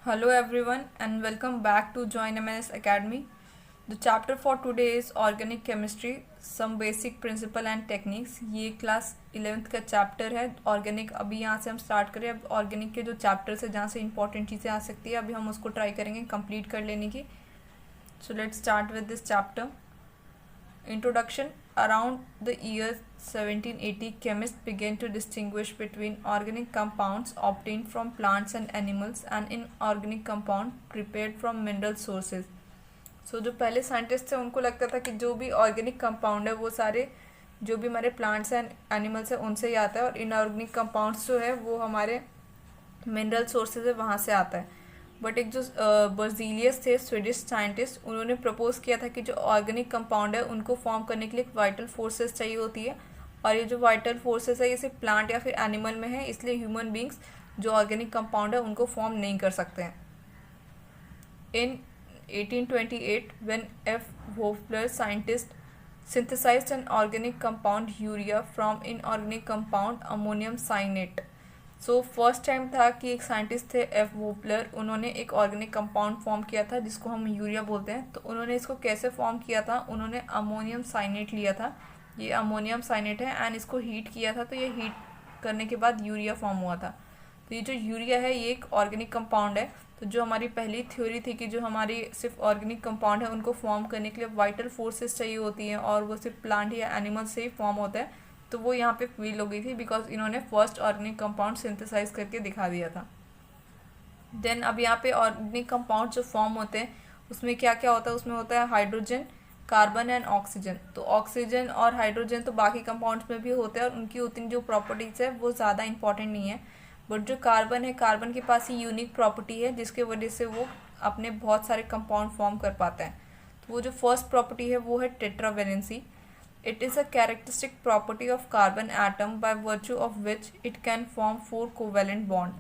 Hello everyone and welcome back to Join MNS Academy. The chapter for today is Organic Chemistry, some basic principle and techniques. ये class 11th का chapter है organic. अभी यहाँ से हम start करें. अब ऑर्गेनिक के जो चैप्टर्स है जहाँ से इंपॉर्टेंट चीज़ें आ सकती है अभी हम उसको ट्राई करेंगे कंप्लीट कर लेने की. So let's start with this chapter. Introduction. Around the year 1780, chemists began to distinguish between organic compounds obtained from plants and animals and inorganic compounds prepared from mineral sources. So जो पहले scientist थे उनको लगता था कि जो भी organic compound है वो सारे जो भी हमारे प्लांट्स एंड एनिमल्स है उनसे ही आता है, और इनऑर्गेनिक कंपाउंड्स जो है वो हमारे मिनरल सोर्सेज है वहाँ से आता है. बट एक जो बर्जीलियस थे स्वीडिश साइंटिस्ट, उन्होंने प्रपोज किया था कि जो ऑर्गेनिक कंपाउंड है उनको फॉर्म करने के लिए वाइटल फोर्सेस चाहिए होती है, और ये जो वाइटल फोर्सेस है ये सिर्फ प्लांट या फिर एनिमल में है, इसलिए ह्यूमन बींग्स जो ऑर्गेनिक कंपाउंड है उनको फॉर्म नहीं कर सकते हैं. इन 1828 when F. Hofbauer scientist synthesized an organic compound urea from inorganic compound ammonium cyanate. So first time था कि एक साइंटिस्ट थे एफ वोपलर, उन्होंने एक ऑर्गेनिक कंपाउंड फॉर्म किया था जिसको हम यूरिया बोलते हैं. तो उन्होंने इसको कैसे फॉर्म किया था, उन्होंने अमोनियम साइनेट लिया था. ये अमोनियम साइनेट है एंड इसको हीट किया था, तो ये हीट करने के बाद यूरिया फॉर्म हुआ था. तो ये जो यूरिया है ये एक ऑर्गेनिक कंपाउंड है. तो जो हमारी पहली थ्योरी थी कि जो हमारी सिर्फ ऑर्गेनिक कंपाउंड है उनको फॉर्म करने के लिए वाइटल फोर्सेस चाहिए होती हैं और वो सिर्फ प्लांट या एनिमल से ही फॉर्म होता है, तो वो यहाँ पे फील हो गई थी बिकॉज इन्होंने फर्स्ट ऑर्गेनिक कंपाउंड सिंथेसाइज करके दिखा दिया था. देन अब यहाँ पे ऑर्गेनिक कंपाउंड जो फॉर्म होते हैं उसमें क्या क्या होता है, उसमें होता है हाइड्रोजन, कार्बन एंड ऑक्सीजन. तो ऑक्सीजन और हाइड्रोजन तो बाकी कंपाउंड्स में भी होते हैं और उनकी उतनी जो प्रॉपर्टीज़ है वो ज़्यादा इंपॉर्टेंट नहीं है. बट जो कार्बन है, कार्बन के पास ही यूनिक प्रॉपर्टी है जिसके वजह से वो अपने बहुत सारे कंपाउंड फॉर्म कर पाता है. तो वो जो फर्स्ट प्रॉपर्टी है वो है tetravalency. It is a characteristic property of carbon atom by virtue of which it can form 4 covalent bond.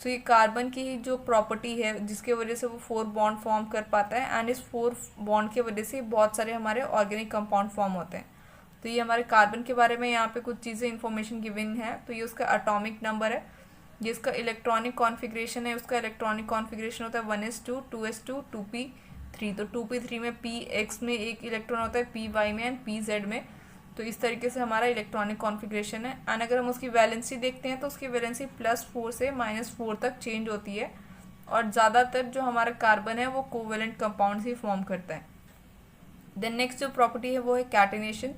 So ये कार्बन की ही जो प्रॉपर्टी है जिसके वजह से वो 4 बॉन्ड फॉर्म कर पाता है, एंड इस 4 बॉन्ड की वजह से बहुत सारे हमारे ऑर्गेनिक कंपाउंड फॉर्म होते हैं. तो ये हमारे कार्बन के बारे में यहाँ पे कुछ चीज़ें इन्फॉर्मेशन गिवन है. तो ये उसका एटॉमिक नंबर है, ये इसका इलेक्ट्रॉनिक कॉन्फ़िगरेशन है. उसका इलेक्ट्रॉनिक कॉन्फ़िगरेशन होता है 1s2, 2s2, 2p3. तो 2p3 में px में एक इलेक्ट्रॉन होता है, py में एंड pz में. तो इस तरीके से हमारा इलेक्ट्रॉनिक कॉन्फ़िगरेशन है. एंड अगर हम उसकी वैलेंसी देखते हैं तो उसकी वैलेंसी +4 से -4 तक चेंज होती है, और ज़्यादातर जो हमारा कार्बन है वो कोवेलेंट कंपाउंड ही फॉर्म करता है. देन नेक्स्ट जो प्रॉपर्टी है वो है catenation.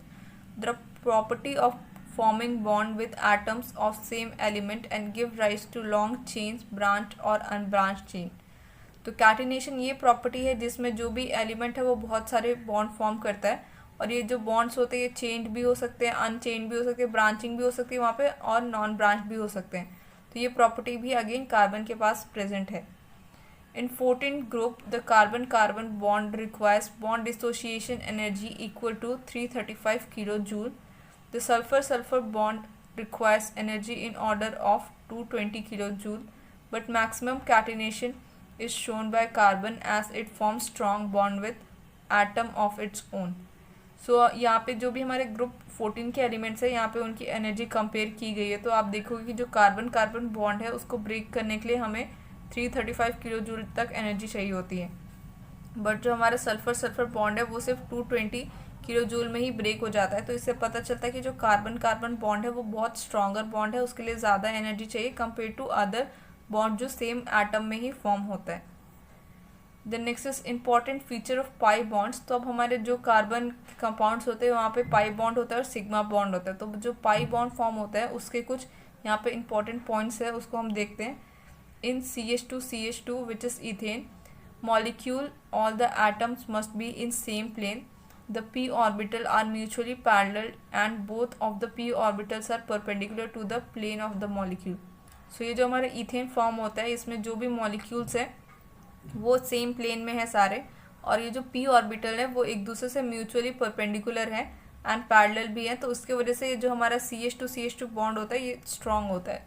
The property of forming bond with atoms of same element and give rise to long chains, branch और अनब्रांच चेन. तो कैटिनेशन ये प्रॉपर्टी है जिसमें जो भी एलिमेंट है वो बहुत सारे बॉन्ड फॉर्म करता है, और ये जो बॉन्ड्स होते हैं ये चेन्ड भी हो सकते हैं, अनचेन्ड भी हो सकते हैं, ब्रांचिंग भी हो सकती है वहाँ पे, और नॉन ब्रांच भी हो सकते हैं. तो ये प्रॉपर्टी भी अगेन कार्बन के पास प्रेजेंट है. In 14 group the carbon carbon bond requires bond dissociation energy equal to 335 kilo joule. The sulphur sulphur bond requires energy in order of 220 kilo joule. But maximum catenation is shown by carbon as it forms strong bond with atom of its own. सो यहाँ पे जो भी हमारे group 14 के elements है यहाँ पे उनकी एनर्जी कंपेयर की गई है. तो आप देखोगे कि जो कार्बन कार्बन बॉन्ड है उसको ब्रेक करने के लिए हमें 335 किलो जूल तक एनर्जी चाहिए होती है, बट जो हमारा सल्फर सल्फर बॉन्ड है वो सिर्फ 220 किलो जूल में ही ब्रेक हो जाता है. तो इससे पता चलता है कि जो कार्बन कार्बन बॉन्ड है वो बहुत स्ट्रॉन्गर बॉन्ड है, उसके लिए ज़्यादा एनर्जी चाहिए कंपेयर टू अदर बॉन्ड जो सेम एटम में ही फॉर्म होता है. The next is important feature of pi bonds. तो अब हमारे जो कार्बन कंपाउंड्स होते हैं वहाँ पे पाई बॉन्ड होता है और सिग्मा बॉन्ड होता है. तो जो पाई बॉन्ड फॉर्म होता है उसके कुछ यहाँ पे इंपॉर्टेंट पॉइंट्स है, उसको हम देखते हैं. इन CH2 which is ethene molecule all the atoms must be in same plane. The p orbital are mutually parallel and both of the p orbitals are perpendicular to the plane of the molecule. So ये जो हमारा ethane form होता है इसमें जो भी molecules हैं वो सेम प्लेन में है सारे, और ये जो p ऑर्बिटल है वो एक दूसरे से म्यूचुअली परपेंडिकुलर है एंड पैरेलल भी है. तो उसके वजह से ये जो हमारा CH2 बॉन्ड होता है ये स्ट्रॉन्ग होता है.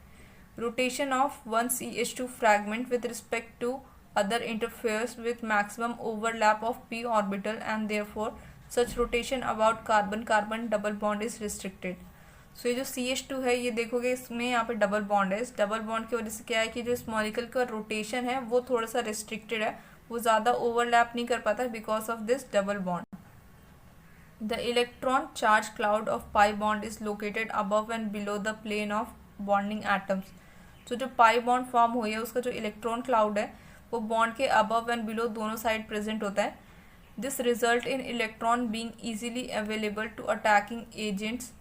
Rotation of one CH2 fragment with respect to other interferes with maximum overlap of p orbital and therefore such rotation about carbon carbon double bond is restricted. So ये जो CH2 है, ये देखोगे इसमें यहाँ पे डबल बॉन्ड है। इस डबल बॉन्ड की वजह से क्या है कि जो इस मॉलिक्यूल का रोटेशन है वो थोड़ा सा रिस्ट्रिक्टेड है, वो ज़्यादा ओवरलैप नहीं कर पाता because of this double bond. The electron charge cloud of pi bond is located above and below the plane of bonding atoms. तो जो पाई बॉन्ड फॉर्म हुई है उसका जो इलेक्ट्रॉन क्लाउड है वो बॉन्ड के अबव एंड बिलो दोनों साइड प्रेजेंट होता है। This result in electron being easily available to attacking agents.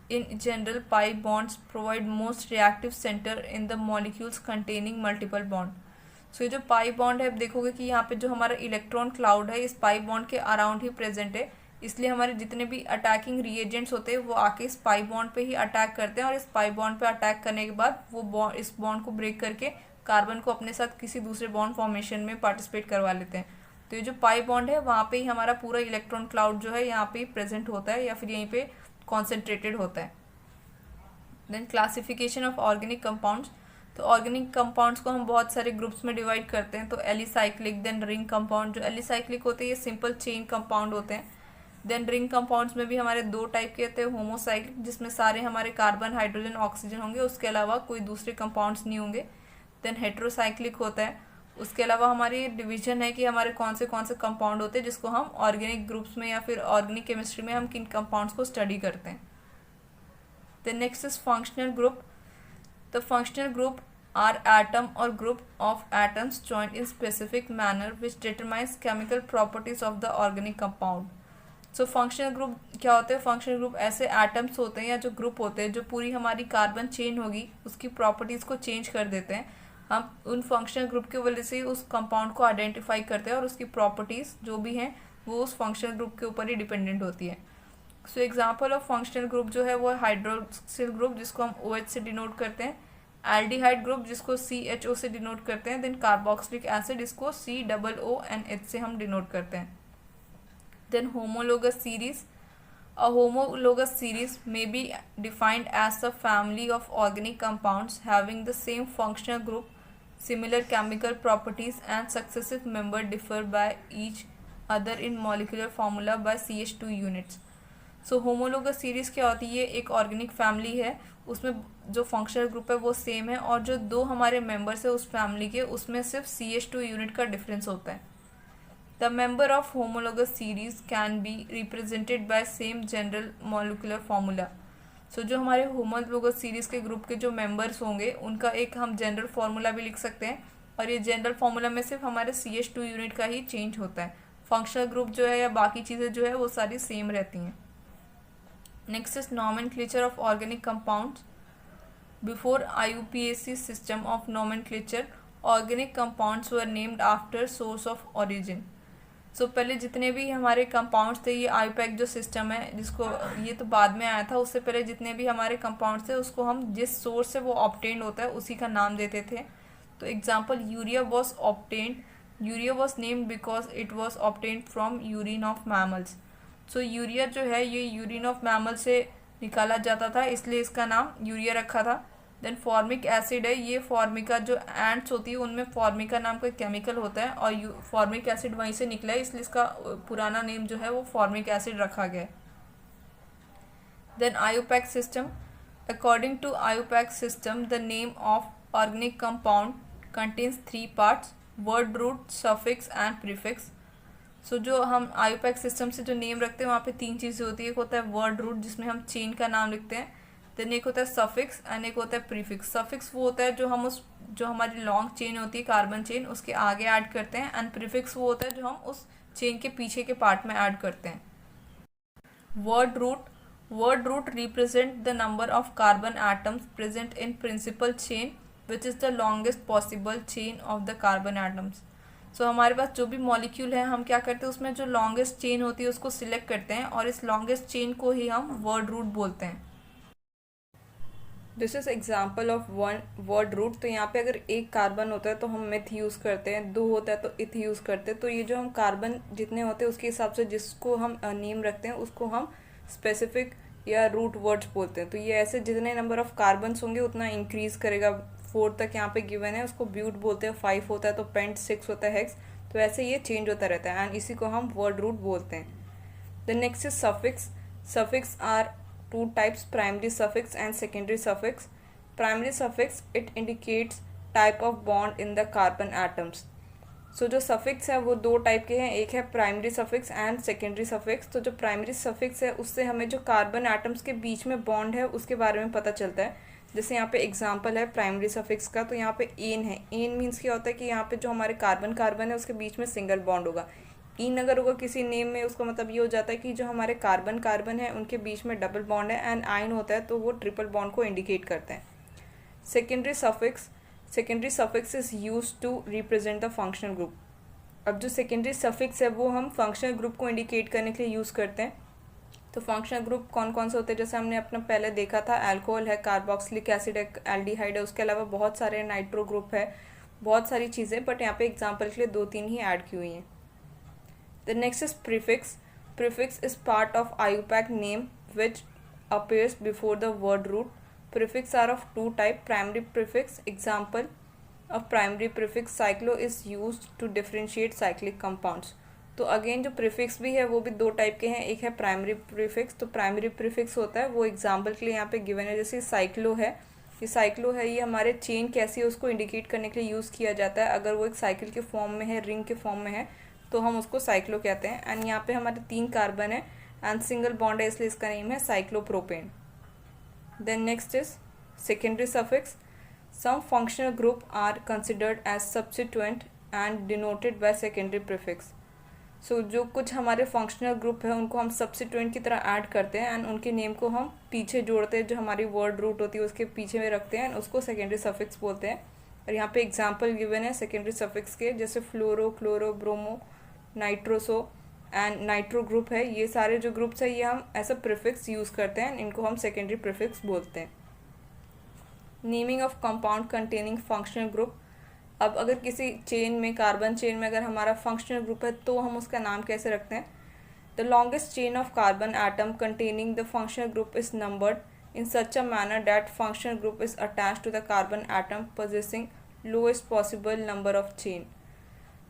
In general, pi bonds provide most reactive center in the molecules containing multiple bond. So ये जो pi bond है, देखोगे कि यहाँ पे जो हमारा इलेक्ट्रॉन क्लाउड है इस पाई बॉन्ड के अराउंड ही प्रेजेंट है, इसलिए हमारे जितने भी अटैकिंग रिएजेंट्स होते हैं वो आके इस पाई बॉन्ड पे ही अटैक करते हैं, और इस पाई बॉन्ड पे अटैक करने के बाद वो इस बॉन्ड को ब्रेक करके कार्बन को अपने साथ किसी दूसरे बॉन्ड फॉर्मेशन में पार्टिसिपेट करवा लेते हैं। तो ये जो पाई बॉन्ड है वहाँ पे ही हमारा पूरा इलेक्ट्रॉन क्लाउड जो है यहाँ पे ही प्रेजेंट होता है या फिर यहीं पे कॉन्सेंट्रेटेड होता है। Then classification of organic compounds. तो ऑर्गेनिक कंपाउंड्स को हम बहुत सारे ग्रुप्स में डिवाइड करते हैं। तो एलिसाइक्लिक, देन रिंग कंपाउंड। जो एलिसाइक्लिक होते हैं ये सिंपल चेन कंपाउंड होते हैं। देन रिंग कंपाउंड्स में भी हमारे दो टाइप के होते हैं, होमोसाइक्लिक जिसमें सारे हमारे कार्बन, हाइड्रोजन, ऑक्सीजन होंगे, उसके अलावा कोई दूसरे कंपाउंड्स नहीं होंगे। देन हेट्रोसाइक्लिक होता है, उसके अलावा हमारी डिवीजन है कि हमारे कौन से कंपाउंड होते हैं जिसको हम ऑर्गेनिक ग्रुप्स में या फिर ऑर्गेनिक केमिस्ट्री में हम किन कंपाउंड्स को स्टडी करते हैं। The next is functional group. The functional group are atom or group of atoms joined in specific manner which determines chemical properties of the organic compound. So functional group क्या होते हैं? functional group ऐसे atoms होते हैं या जो group होते हैं जो पूरी हमारी कार्बन चेन होगी उसकी properties को change कर देते हैं। हम उन functional group की वजह से उस compound को identify करते हैं और उसकी properties जो भी हैं वो उस functional group के ऊपर ही dependent होती है। So example of functional group जो है वो है हाइड्रोक्सिल ग्रुप जिसको हम OH से डिनोट करते हैं, एल्डिहाइड ग्रुप जिसको CHO से डिनोट करते हैं, देन कार्बोक्सिलिक एसिड इसको COONH से हम डिनोट करते हैं। Then homologous series. A homologous series may be defined as the family of organic compounds having the same functional group, similar chemical properties and successive member differ by each other in molecular formula by CH2 units. So homologous series क्या होती है? ये एक organic family है, उसमें जो functional group है वो सेम है और जो दो हमारे मेंबर्स है उस फैमिली के उसमें सिर्फ CH2 यूनिट का डिफरेंस होता है। The member of homologous series can be represented by same general molecular formula. So जो हमारे होमोलोगस सीरीज़ के ग्रुप के जो मेंबर्स होंगे उनका एक हम जनरल फार्मूला भी लिख सकते हैं, और ये जनरल फार्मूला में सिर्फ हमारे CH2 यूनिट का ही चेंज होता है। फंक्शनल ग्रुप जो है या बाकी चीज़ें जो है वो सारी सेम रहती हैं। Next is nomenclature of organic compounds. Before IUPAC system of nomenclature, organic compounds were named after source of origin. So पहले जितने भी हमारे compounds थे, ये IUPAC जो system है जिसको ये तो बाद में आया था, उससे पहले जितने भी हमारे compounds थे उसको हम जिस source से वो obtained होता है उसी का नाम देते थे। तो example urea was named because it was obtained from urine of mammals. So urea जो है ये यूरिन ऑफ मैमल से निकाला जाता था इसलिए इसका नाम यूरिया रखा था। देन फॉर्मिक एसिड है, ये फॉर्मिका जो एंट्स होती है उनमें फॉर्मिका नाम का केमिकल होता है और फॉर्मिक एसिड वहीं से निकला है इसलिए इसका पुराना नेम जो है वो फॉर्मिक एसिड रखा गया है। Then IUPAC system. According to IUPAC system the name of organic compound contains 3 parts, word root, suffix and prefix. So जो हम आईयूपैक सिस्टम से जो नेम रखते हैं वहाँ पे 3 चीज़ें होती है। एक होता है वर्ड रूट जिसमें हम चेन का नाम लिखते हैं, देन एक होता है सफिक्स एंड एक होता है प्रीफिक्स। सफिक्स वो होता है जो हम उस जो हमारी लॉन्ग चेन होती है कार्बन चेन उसके आगे ऐड करते हैं, एंड प्रीफिक्स वो होता है जो हम उस चेन के पीछे के पार्ट में ऐड करते हैं। Word root represent the number of carbon atoms present in principal chain which is the longest possible chain of the carbon atoms. So हमारे पास जो भी मॉलिक्यूल है हम क्या करते हैं उसमें जो लॉन्गेस्ट चेन होती है उसको सिलेक्ट करते हैं और इस लॉन्गेस्ट चेन को ही हम वर्ड रूट बोलते हैं। This is example of one word root. तो यहाँ पे अगर एक कार्बन होता है तो हम मिथ यूज़ करते हैं, 2 होता है तो इथ यूज़ करते हैं। तो ये जो हम कार्बन जितने होते हैं उसके हिसाब से जिसको हम नेम रखते हैं उसको हम स्पेसिफिक या रूट वर्ड्स बोलते हैं। तो ये ऐसे जितने नंबर ऑफ कार्बन्स होंगे उतना इंक्रीज करेगा। 4 तक यहाँ पे गिवन है, उसको ब्यूट बोलते हैं। 5 होता है तो पेंट, 6 होता है हेक्स। तो ऐसे ये चेंज होता रहता है एंड इसी को हम वर्ड रूट बोलते हैं। The next is suffix. Suffix are two types, primary suffix and secondary suffix. Primary suffix, it indicates type of bond in the carbon atoms. सो जो सफिक्स है वो दो टाइप के हैं, एक है primary suffix and secondary suffix. तो जो प्राइमरी सफिक्स है उससे हमें जो कार्बन एटम्स के बीच में बॉन्ड है उसके बारे में पता चलता है। जैसे यहाँ पे एग्जांपल है प्राइमरी सफिक्स का, तो यहाँ पे एन है। एन मीन्स क्या होता है कि यहाँ पे जो हमारे कार्बन है उसके बीच में सिंगल बॉन्ड होगा। इन अगर होगा किसी नेम में, उसका मतलब ये हो जाता है कि जो हमारे कार्बन है उनके बीच में डबल बॉन्ड है, एंड आइन होता है तो वो ट्रिपल बॉन्ड को इंडिकेट करते हैं। Secondary suffix is use to represent the functional group. अब जो सेकेंडरी सफिक्स है वो हम फंक्शनल ग्रुप को इंडिकेट करने के लिए यूज़ करते हैं। तो फंक्शनल ग्रुप कौन कौन से होते हैं, जैसे हमने अपना पहले देखा था, अल्कोहल है, कार्बोक्सिलिक एसिड है, एल्डिहाइड है, उसके अलावा बहुत सारे नाइट्रो ग्रुप है, बहुत सारी चीज़ें, बट यहाँ पे एग्जाम्पल के लिए 2-3 ही ऐड की हुई हैं। The next is prefix. Prefix is part of IUPAC name which appears before the word root. Prefix are of two type, primary prefix. Example of primary prefix, cyclo is used to differentiate cyclic compounds. तो again जो prefix भी है वो भी दो type के हैं, एक है प्राइमरी प्रीफिक्स। तो प्राइमरी प्रीफिक्स होता है वो एग्जाम्पल के लिए यहाँ पे गिवन है, जैसे साइक्लो है। ये हमारे चेन कैसी है उसको इंडिकेट करने के लिए यूज़ किया जाता है। अगर वो एक साइकिल के फॉर्म में है, रिंग के फॉर्म में है, तो हम उसको साइक्लो कहते हैं। एंड यहाँ पे हमारे 3 कार्बन है एंड सिंगल बॉन्ड है, इसलिए इसका नेम है cyclopropane. Then next is secondary suffix. Some functional group are considered as substituent and denoted by secondary prefix. So जो कुछ हमारे फंक्शनल ग्रुप है उनको हम सब्स्टिट्यूएंट की तरह ऐड करते हैं एंड उनके नेम को हम पीछे जोड़ते हैं, जो हमारी वर्ड रूट होती है उसके पीछे में रखते हैं, उसको सेकेंडरी सफिक्स बोलते हैं। और यहाँ पे एग्जांपल गिवन है सेकेंडरी सफिक्स के, जैसे fluoro, chloro, bromo, nitroso and nitro group है। ये सारे जो ग्रुप्स है ये हम एज अ प्रीफिक्स यूज़ करते हैं, इनको हम सेकेंडरी प्रीफिक्स बोलते हैं। Naming of compound containing functional group. अब अगर किसी चेन में, कार्बन चेन में अगर हमारा फंक्शनल ग्रुप है तो हम उसका नाम कैसे रखते हैं। The longest chain of carbon atom containing the functional group is numbered in such a manner that functional group is attached to the carbon atom possessing lowest possible number of chain.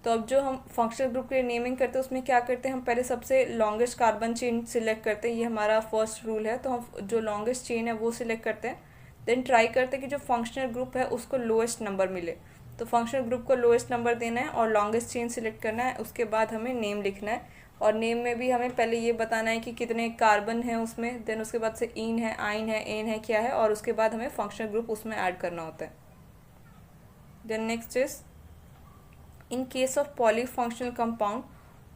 तो अब जो हम functional group के लिए naming करते हैं उसमें क्या करते हैं, हम पहले सबसे लॉन्गेस्ट कार्बन चेन सिलेक्ट करते हैं, ये हमारा फर्स्ट रूल है। तो हम जो लॉन्गेस्ट चेन है वो सिलेक्ट करते हैं, देन ट्राई करते हैं कि जो फंक्शनल ग्रुप है उसको लोएस्ट नंबर मिले। तो फंक्शनल ग्रुप को लोएस्ट नंबर देना है और लॉन्गेस्ट चेन सिलेक्ट करना है, उसके बाद हमें नेम लिखना है। और नेम में भी हमें पहले ये बताना है कि कितने कार्बन हैं उसमें, देन उसके बाद से इन है, आइन है, एन है, क्या है, और उसके बाद हमें फंक्शनल ग्रुप उसमें ऐड करना होता है। Then next is in case of polyfunctional compound,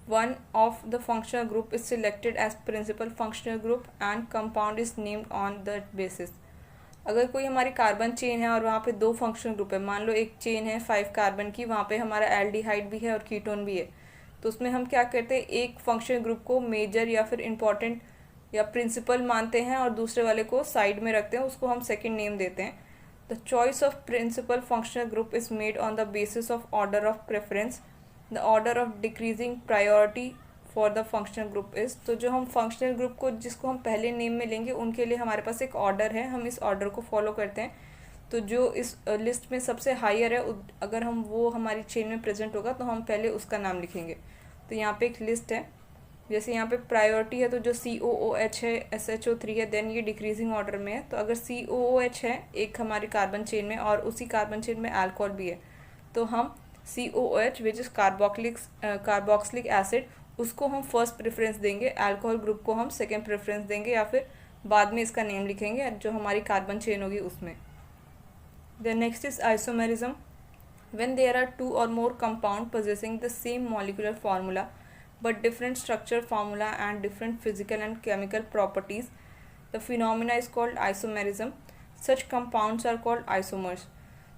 one of the functional group is selected as principal functional group and compound is named on that basis. अगर कोई हमारी कार्बन चेन है और वहाँ पे 2 फंक्शनल ग्रुप है, मान लो एक चेन है 5 कार्बन की, वहाँ पे हमारा एल्डिहाइड भी है और कीटोन भी है, तो उसमें हम क्या करते हैं, एक फंक्शनल ग्रुप को मेजर या फिर इम्पॉर्टेंट या प्रिंसिपल मानते हैं और दूसरे वाले को साइड में रखते हैं, उसको हम सेकेंड नेम देते हैं। The choice of principal functional group is made on the basis of order of preference. The order of decreasing priority for the functional group is, तो जो हम functional group को जिसको हम पहले नेम में लेंगे उनके लिए हमारे पास एक ऑर्डर है, हम इस ऑर्डर को फॉलो करते हैं। तो जो इस लिस्ट में सबसे हायर है, अगर हम वो हमारी चेन में प्रेजेंट होगा तो हम पहले उसका नाम लिखेंगे। तो यहाँ पे एक लिस्ट है, जैसे यहाँ पे प्रायोरिटी है तो जो COOH है, SHO3 है, देन ये डिक्रीजिंग ऑर्डर में है। तो अगर COOH है एक हमारी कार्बन चेन में और उसी कार्बन चेन में अल्कोहल भी है, तो हम COOH which is carboxylic acid, उसको हम फर्स्ट प्रेफरेंस देंगे, अल्कोहल ग्रुप को हम सेकेंड प्रेफरेंस देंगे, या फिर बाद में इसका नेम लिखेंगे जो हमारी कार्बन चेन होगी उसमें। Then next is isomerism. When there are 2 or more compound possessing the same molecular formula but different structure formula and different physical and chemical properties, the phenomena is called isomerism. Such compounds are called isomers.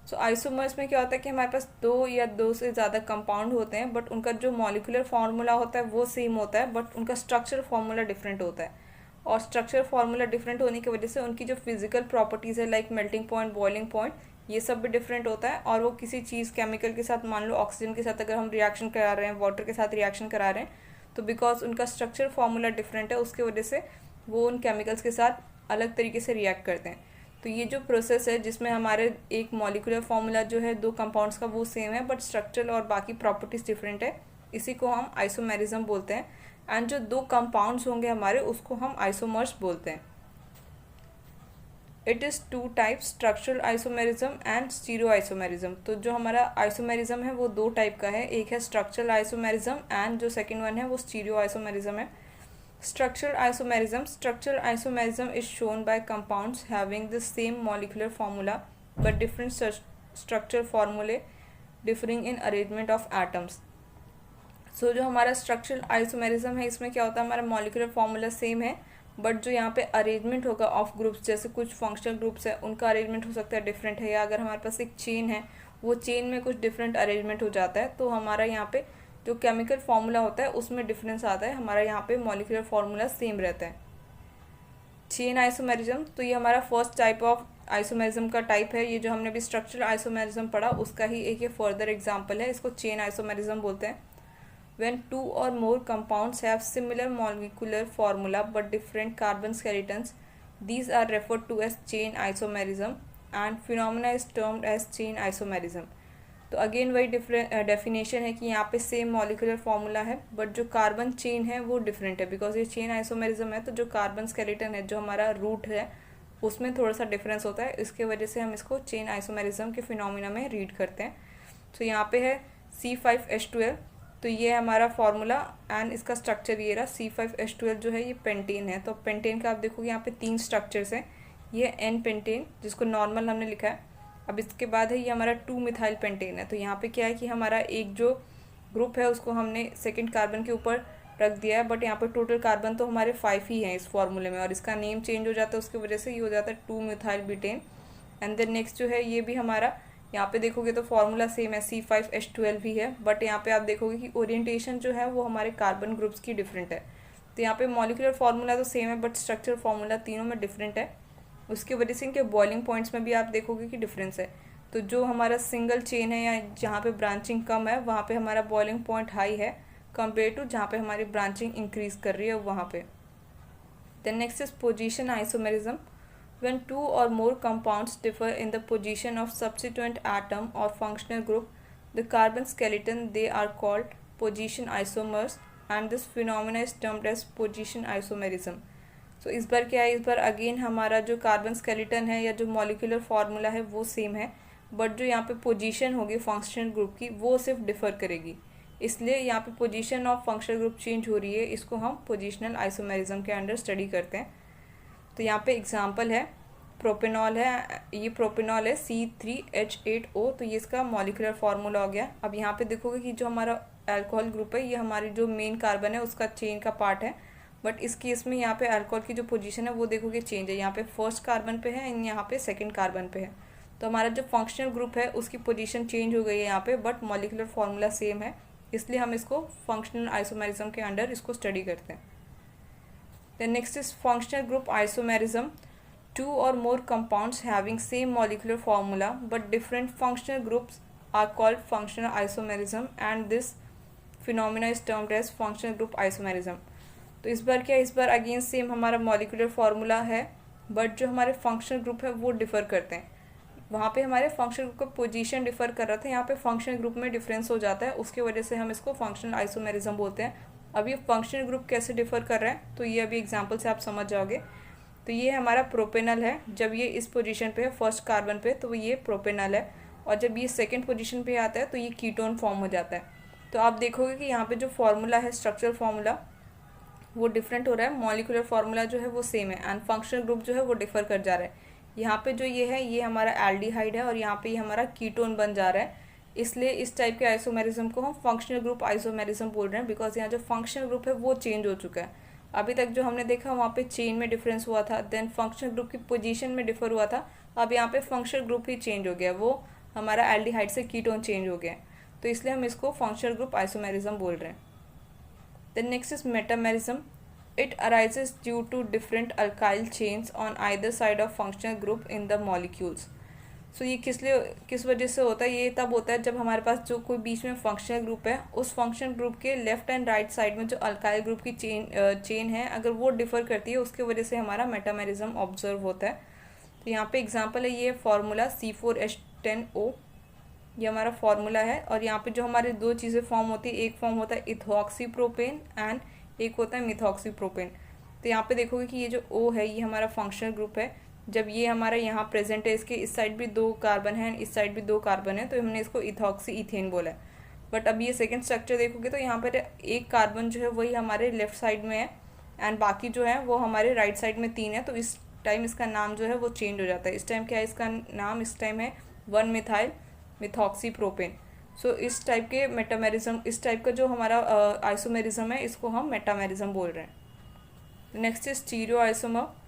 So isomers में क्या होता है कि हमारे पास 2 या 2 से ज़्यादा compound होते हैं, बट उनका जो मॉलिकुलर फार्मूला होता है वो सेम होता है, बट उनका स्ट्रक्चर फार्मूला डिफरेंट होता है। और स्ट्रक्चर फार्मूला डिफरेंट होने की वजह से उनकी जो फिजिकल प्रॉपर्टीज़ है, like melting point, boiling point, ये सब भी डिफरेंट होता है। और वो किसी चीज़ केमिकल के साथ, मान लो ऑक्सीजन के साथ अगर हम रिएक्शन करा रहे हैं, वाटर के साथ रिएक्शन करा रहे हैं, तो बिकॉज उनका स्ट्रक्चर फार्मूला डिफरेंट है उसके वजह से वो उन केमिकल्स के साथ अलग तरीके से रिएक्ट करते हैं। तो ये जो प्रोसेस है जिसमें हमारे एक मॉलिकुलर फार्मूला जो है 2 कंपाउंड्स का वो सेम है, बट स्ट्रक्चरल और बाकी प्रॉपर्टीज़ डिफरेंट है, इसी को हम आइसोमेरिज्म बोलते हैं। एंड जो 2 कंपाउंड्स होंगे हमारे उसको हम आइसोमर्स बोलते हैं। It is two types, structural isomerism and stereo isomerism. तो जो हमारा आइसोमेरिज्म है वो दो टाइप का है, एक है स्ट्रक्चरल आइसोमेरिज्म एंड जो सेकंड वन है वो स्टीरियो आइसोमेरिज्म है। Structural isomerism is shown by compounds having the same molecular formula but different structure formulae differing in arrangement of atoms. So जो हमारा स्ट्रक्चरल आइसोमेरिज्म है इसमें क्या होता है, हमारा मॉलिक्यूलर फार्मूला सेम है बट जो यहाँ पे अरेंजमेंट होगा ऑफ ग्रुप्स, जैसे कुछ फंक्शनल ग्रुप्स है उनका अरेंजमेंट हो सकता है डिफरेंट है, या अगर हमारे पास एक चेन है वो चेन में कुछ डिफरेंट अरेंजमेंट हो जाता है, तो हमारा यहाँ पे जो केमिकल फार्मूला होता है उसमें डिफरेंस आता है, हमारा यहाँ पे मॉलिक्यूलर फार्मूला सेम रहता है। चेन आइसोमेरिज्म, तो ये हमारा फर्स्ट टाइप ऑफ आइसोमेरिज्म का टाइप है, ये जो हमने भी स्ट्रक्चरल आइसोमेरिज्म पढ़ा उसका ही एक ये फर्दर एग्जाम्पल है, इसको चेन आइसोमेरिज्म बोलते हैं। When two or more compounds have similar molecular formula but different carbon skeletons, these are referred to as chain isomerism and phenomena is termed as chain isomerism. तो again वही definition है कि यहाँ पे same molecular formula है but जो carbon chain है वो डिफरेंट है, बिकॉज ये चेन आइसोमेरिज्म है तो जो कार्बन स्केलेटन है जो हमारा रूट है उसमें थोड़ा सा डिफरेंस होता है, इसके वजह से हम इसको चेन आइसोमेरिज्म के फिनोमिना में रीड करते हैं। तो यहाँ पे है C5H12, तो ये है हमारा फार्मूला एंड इसका स्ट्रक्चर ये रहा। C5H12 जो है ये पेंटेन है, तो पेंटेन का आप देखोगे यहाँ पे 3 स्ट्रक्चर्स हैं, ये N पेंटेन जिसको नॉर्मल हमने लिखा है। अब इसके बाद है ये हमारा 2 मिथाइल पेंटेन है, तो यहाँ पे क्या है कि हमारा एक जो ग्रुप है उसको हमने सेकेंड कार्बन के ऊपर रख दिया है, बट यहाँ पे टोटल कार्बन तो हमारे 5 ही हैं इस फार्मूले में, और इसका नेम चेंज हो जाता है उसकी वजह से ये हो जाता है 2 methyl butane. And then next जो है ये भी हमारा यहाँ पे देखोगे तो फार्मूला सेम है, C5H12 भी है, बट यहाँ पे आप देखोगे कि ओरिएंटेशन जो है वो हमारे कार्बन ग्रुप्स की डिफरेंट है। तो यहाँ पे मॉलिक्यूलर फार्मूला तो सेम है बट स्ट्रक्चर फार्मूला तीनों में डिफरेंट है, उसकी वजह से इनके बॉइलिंग पॉइंट्स में भी आप देखोगे कि डिफरेंस है। तो जो हमारा सिंगल चेन है या जहाँ पे ब्रांचिंग कम है वहाँ पे हमारा बॉइलिंग पॉइंट हाई है कंपेयर टू जहाँ पे हमारी ब्रांचिंग इंक्रीज कर रही है वहाँ पे। Then next is position isomerism. When two or more compounds differ in the position of subsequent atom or functional group, the carbon skeleton, they are called position isomers and this phenomena is termed as position isomerism. So इस बार क्या है, इस बार again हमारा जो carbon skeleton है या जो molecular formula है वो सेम है, बट जो यहाँ पे पोजीशन होगी फंक्शनल ग्रुप की वो सिर्फ डिफर करेगी, इसलिए यहाँ पे position of functional group change हो रही है, इसको हम पोजिशनल आइसोमेरिज्म के अंडर स्टडी करते हैं। तो यहाँ पे एग्जांपल है प्रोपेनॉल है, ये प्रोपेनॉल है C3H8O, तो ये इसका मॉलिक्यूलर फार्मूला हो गया। अब यहाँ पे देखोगे कि जो हमारा अल्कोहल ग्रुप है ये हमारी जो मेन कार्बन है उसका चेन का पार्ट है, बट इस केस में यहाँ पे अल्कोहल की जो पोजीशन है वो देखोगे चेंज है, यहाँ पे फर्स्ट कार्बन पे है एंड यहाँ पे सेकेंड कार्बन पे है, तो हमारा जो फंक्शनल ग्रुप है उसकी पोजीशन चेंज हो गई है यहाँ पे, बट मॉलिक्यूलर फार्मूला सेम है, इसलिए हम इसको फंक्शनल आइसोमेरिज्म के अंडर इसको स्टडी करते हैं। Then next is functional group isomerism. Two or more compounds having same molecular formula but different functional groups are called functional isomerism and this phenomena is termed as functional group isomerism. तो इस बार क्या है, इस बार again same हमारा molecular formula है but जो हमारे functional group है वो डिफ़र करते हैं, वहाँ पे हमारे फंक्शनल ग्रुप का पोजीशन डिफ़र कर रहा था, यहाँ पे फंक्शनल ग्रुप में डिफरेंस हो जाता है, उसके वजह से हम इसको फंक्शनल आइसोमेरिज्म बोलते हैं। अब ये फंक्शनल ग्रुप कैसे डिफ़र कर रहा है तो ये अभी एग्जाम्पल से आप समझ जाओगे। तो ये हमारा प्रोपेनल है, जब ये इस पोजीशन पे है फर्स्ट कार्बन पे तो ये प्रोपेनल है, और जब ये सेकंड पोजीशन पे आता है तो ये कीटोन फॉर्म हो जाता है। तो आप देखोगे कि यहाँ पे जो फार्मूला है स्ट्रक्चरल फार्मूला वो डिफरेंट हो रहा है, मॉलिक्यूलर फार्मूला जो है वो सेम है एंड फंक्शनल ग्रुप जो है वो डिफर कर जा रहा है। यहाँ पे जो ये है ये हमारा एल्डिहाइड है और यहाँ पे ये हमारा कीटोन बन जा रहा है, इसलिए इस टाइप के आइसोमेरिज्म को हम फंक्शनल ग्रुप आइसोमेरिज्म बोल रहे हैं, बिकॉज यहाँ जो फंक्शनल ग्रुप है वो चेंज हो चुका है। अभी तक जो हमने देखा वहाँ पे चेन में डिफरेंस हुआ था, देन फंक्शनल ग्रुप की पोजीशन में डिफर हुआ था, अब यहाँ पे फंक्शनल ग्रुप ही चेंज हो गया, वो हमारा एल्डिहाइड से कीटोन चेंज हो गया, तो इसलिए हम इसको फंक्शनल ग्रुप आइसोमेरिज्म बोल रहे हैं। Then next is metamerism. It arises due to different alkyl chains on either side of functional group in the molecules. So ये किस वजह से होता है, ये तब होता है जब हमारे पास जो कोई बीच में फंक्शनल ग्रुप है उस फंक्शनल ग्रुप के लेफ्ट एंड राइट साइड में जो अल्काइल ग्रुप की चेन है अगर वो डिफर करती है, उसके वजह से हमारा मेटामेरिज्म ऑब्जर्व होता है। तो यहाँ पे एग्जांपल है ये फार्मूला C4H10O, ये हमारा फार्मूला है, और यहाँ पे जो हमारे दो चीज़ें फॉर्म होती है, एक फॉर्म होता है इथॉक्सीप्रोपेन एंड एक होता है मिथॉक्सीप्रोपेन। तो यहाँ पे देखोगे कि ये जो O है ये हमारा फंक्शनल ग्रुप है, जब ये हमारा यहाँ प्रेजेंट है, इसके इस साइड भी 2 कार्बन है, इस साइड भी 2 कार्बन है, तो हमने इसको इथॉक्सी इथेन बोला है। बट अब ये सेकंड स्ट्रक्चर देखोगे तो यहाँ पर एक कार्बन जो है वही हमारे लेफ्ट साइड में है एंड बाकी जो है वो हमारे राइट साइड में 3 है। तो इस टाइम इसका नाम जो है वो चेंज हो जाता है। इस टाइम क्या है इसका नाम? इस टाइम है 1 मिथाइल मिथॉक्सी प्रोपेन। सो इस टाइप के मेटामेरिज्म, इस टाइप का जो हमारा आइसोमेरिज्म है, इसको हम मेटामेरिज्म बोल रहे हैं। Next is stereo isomer.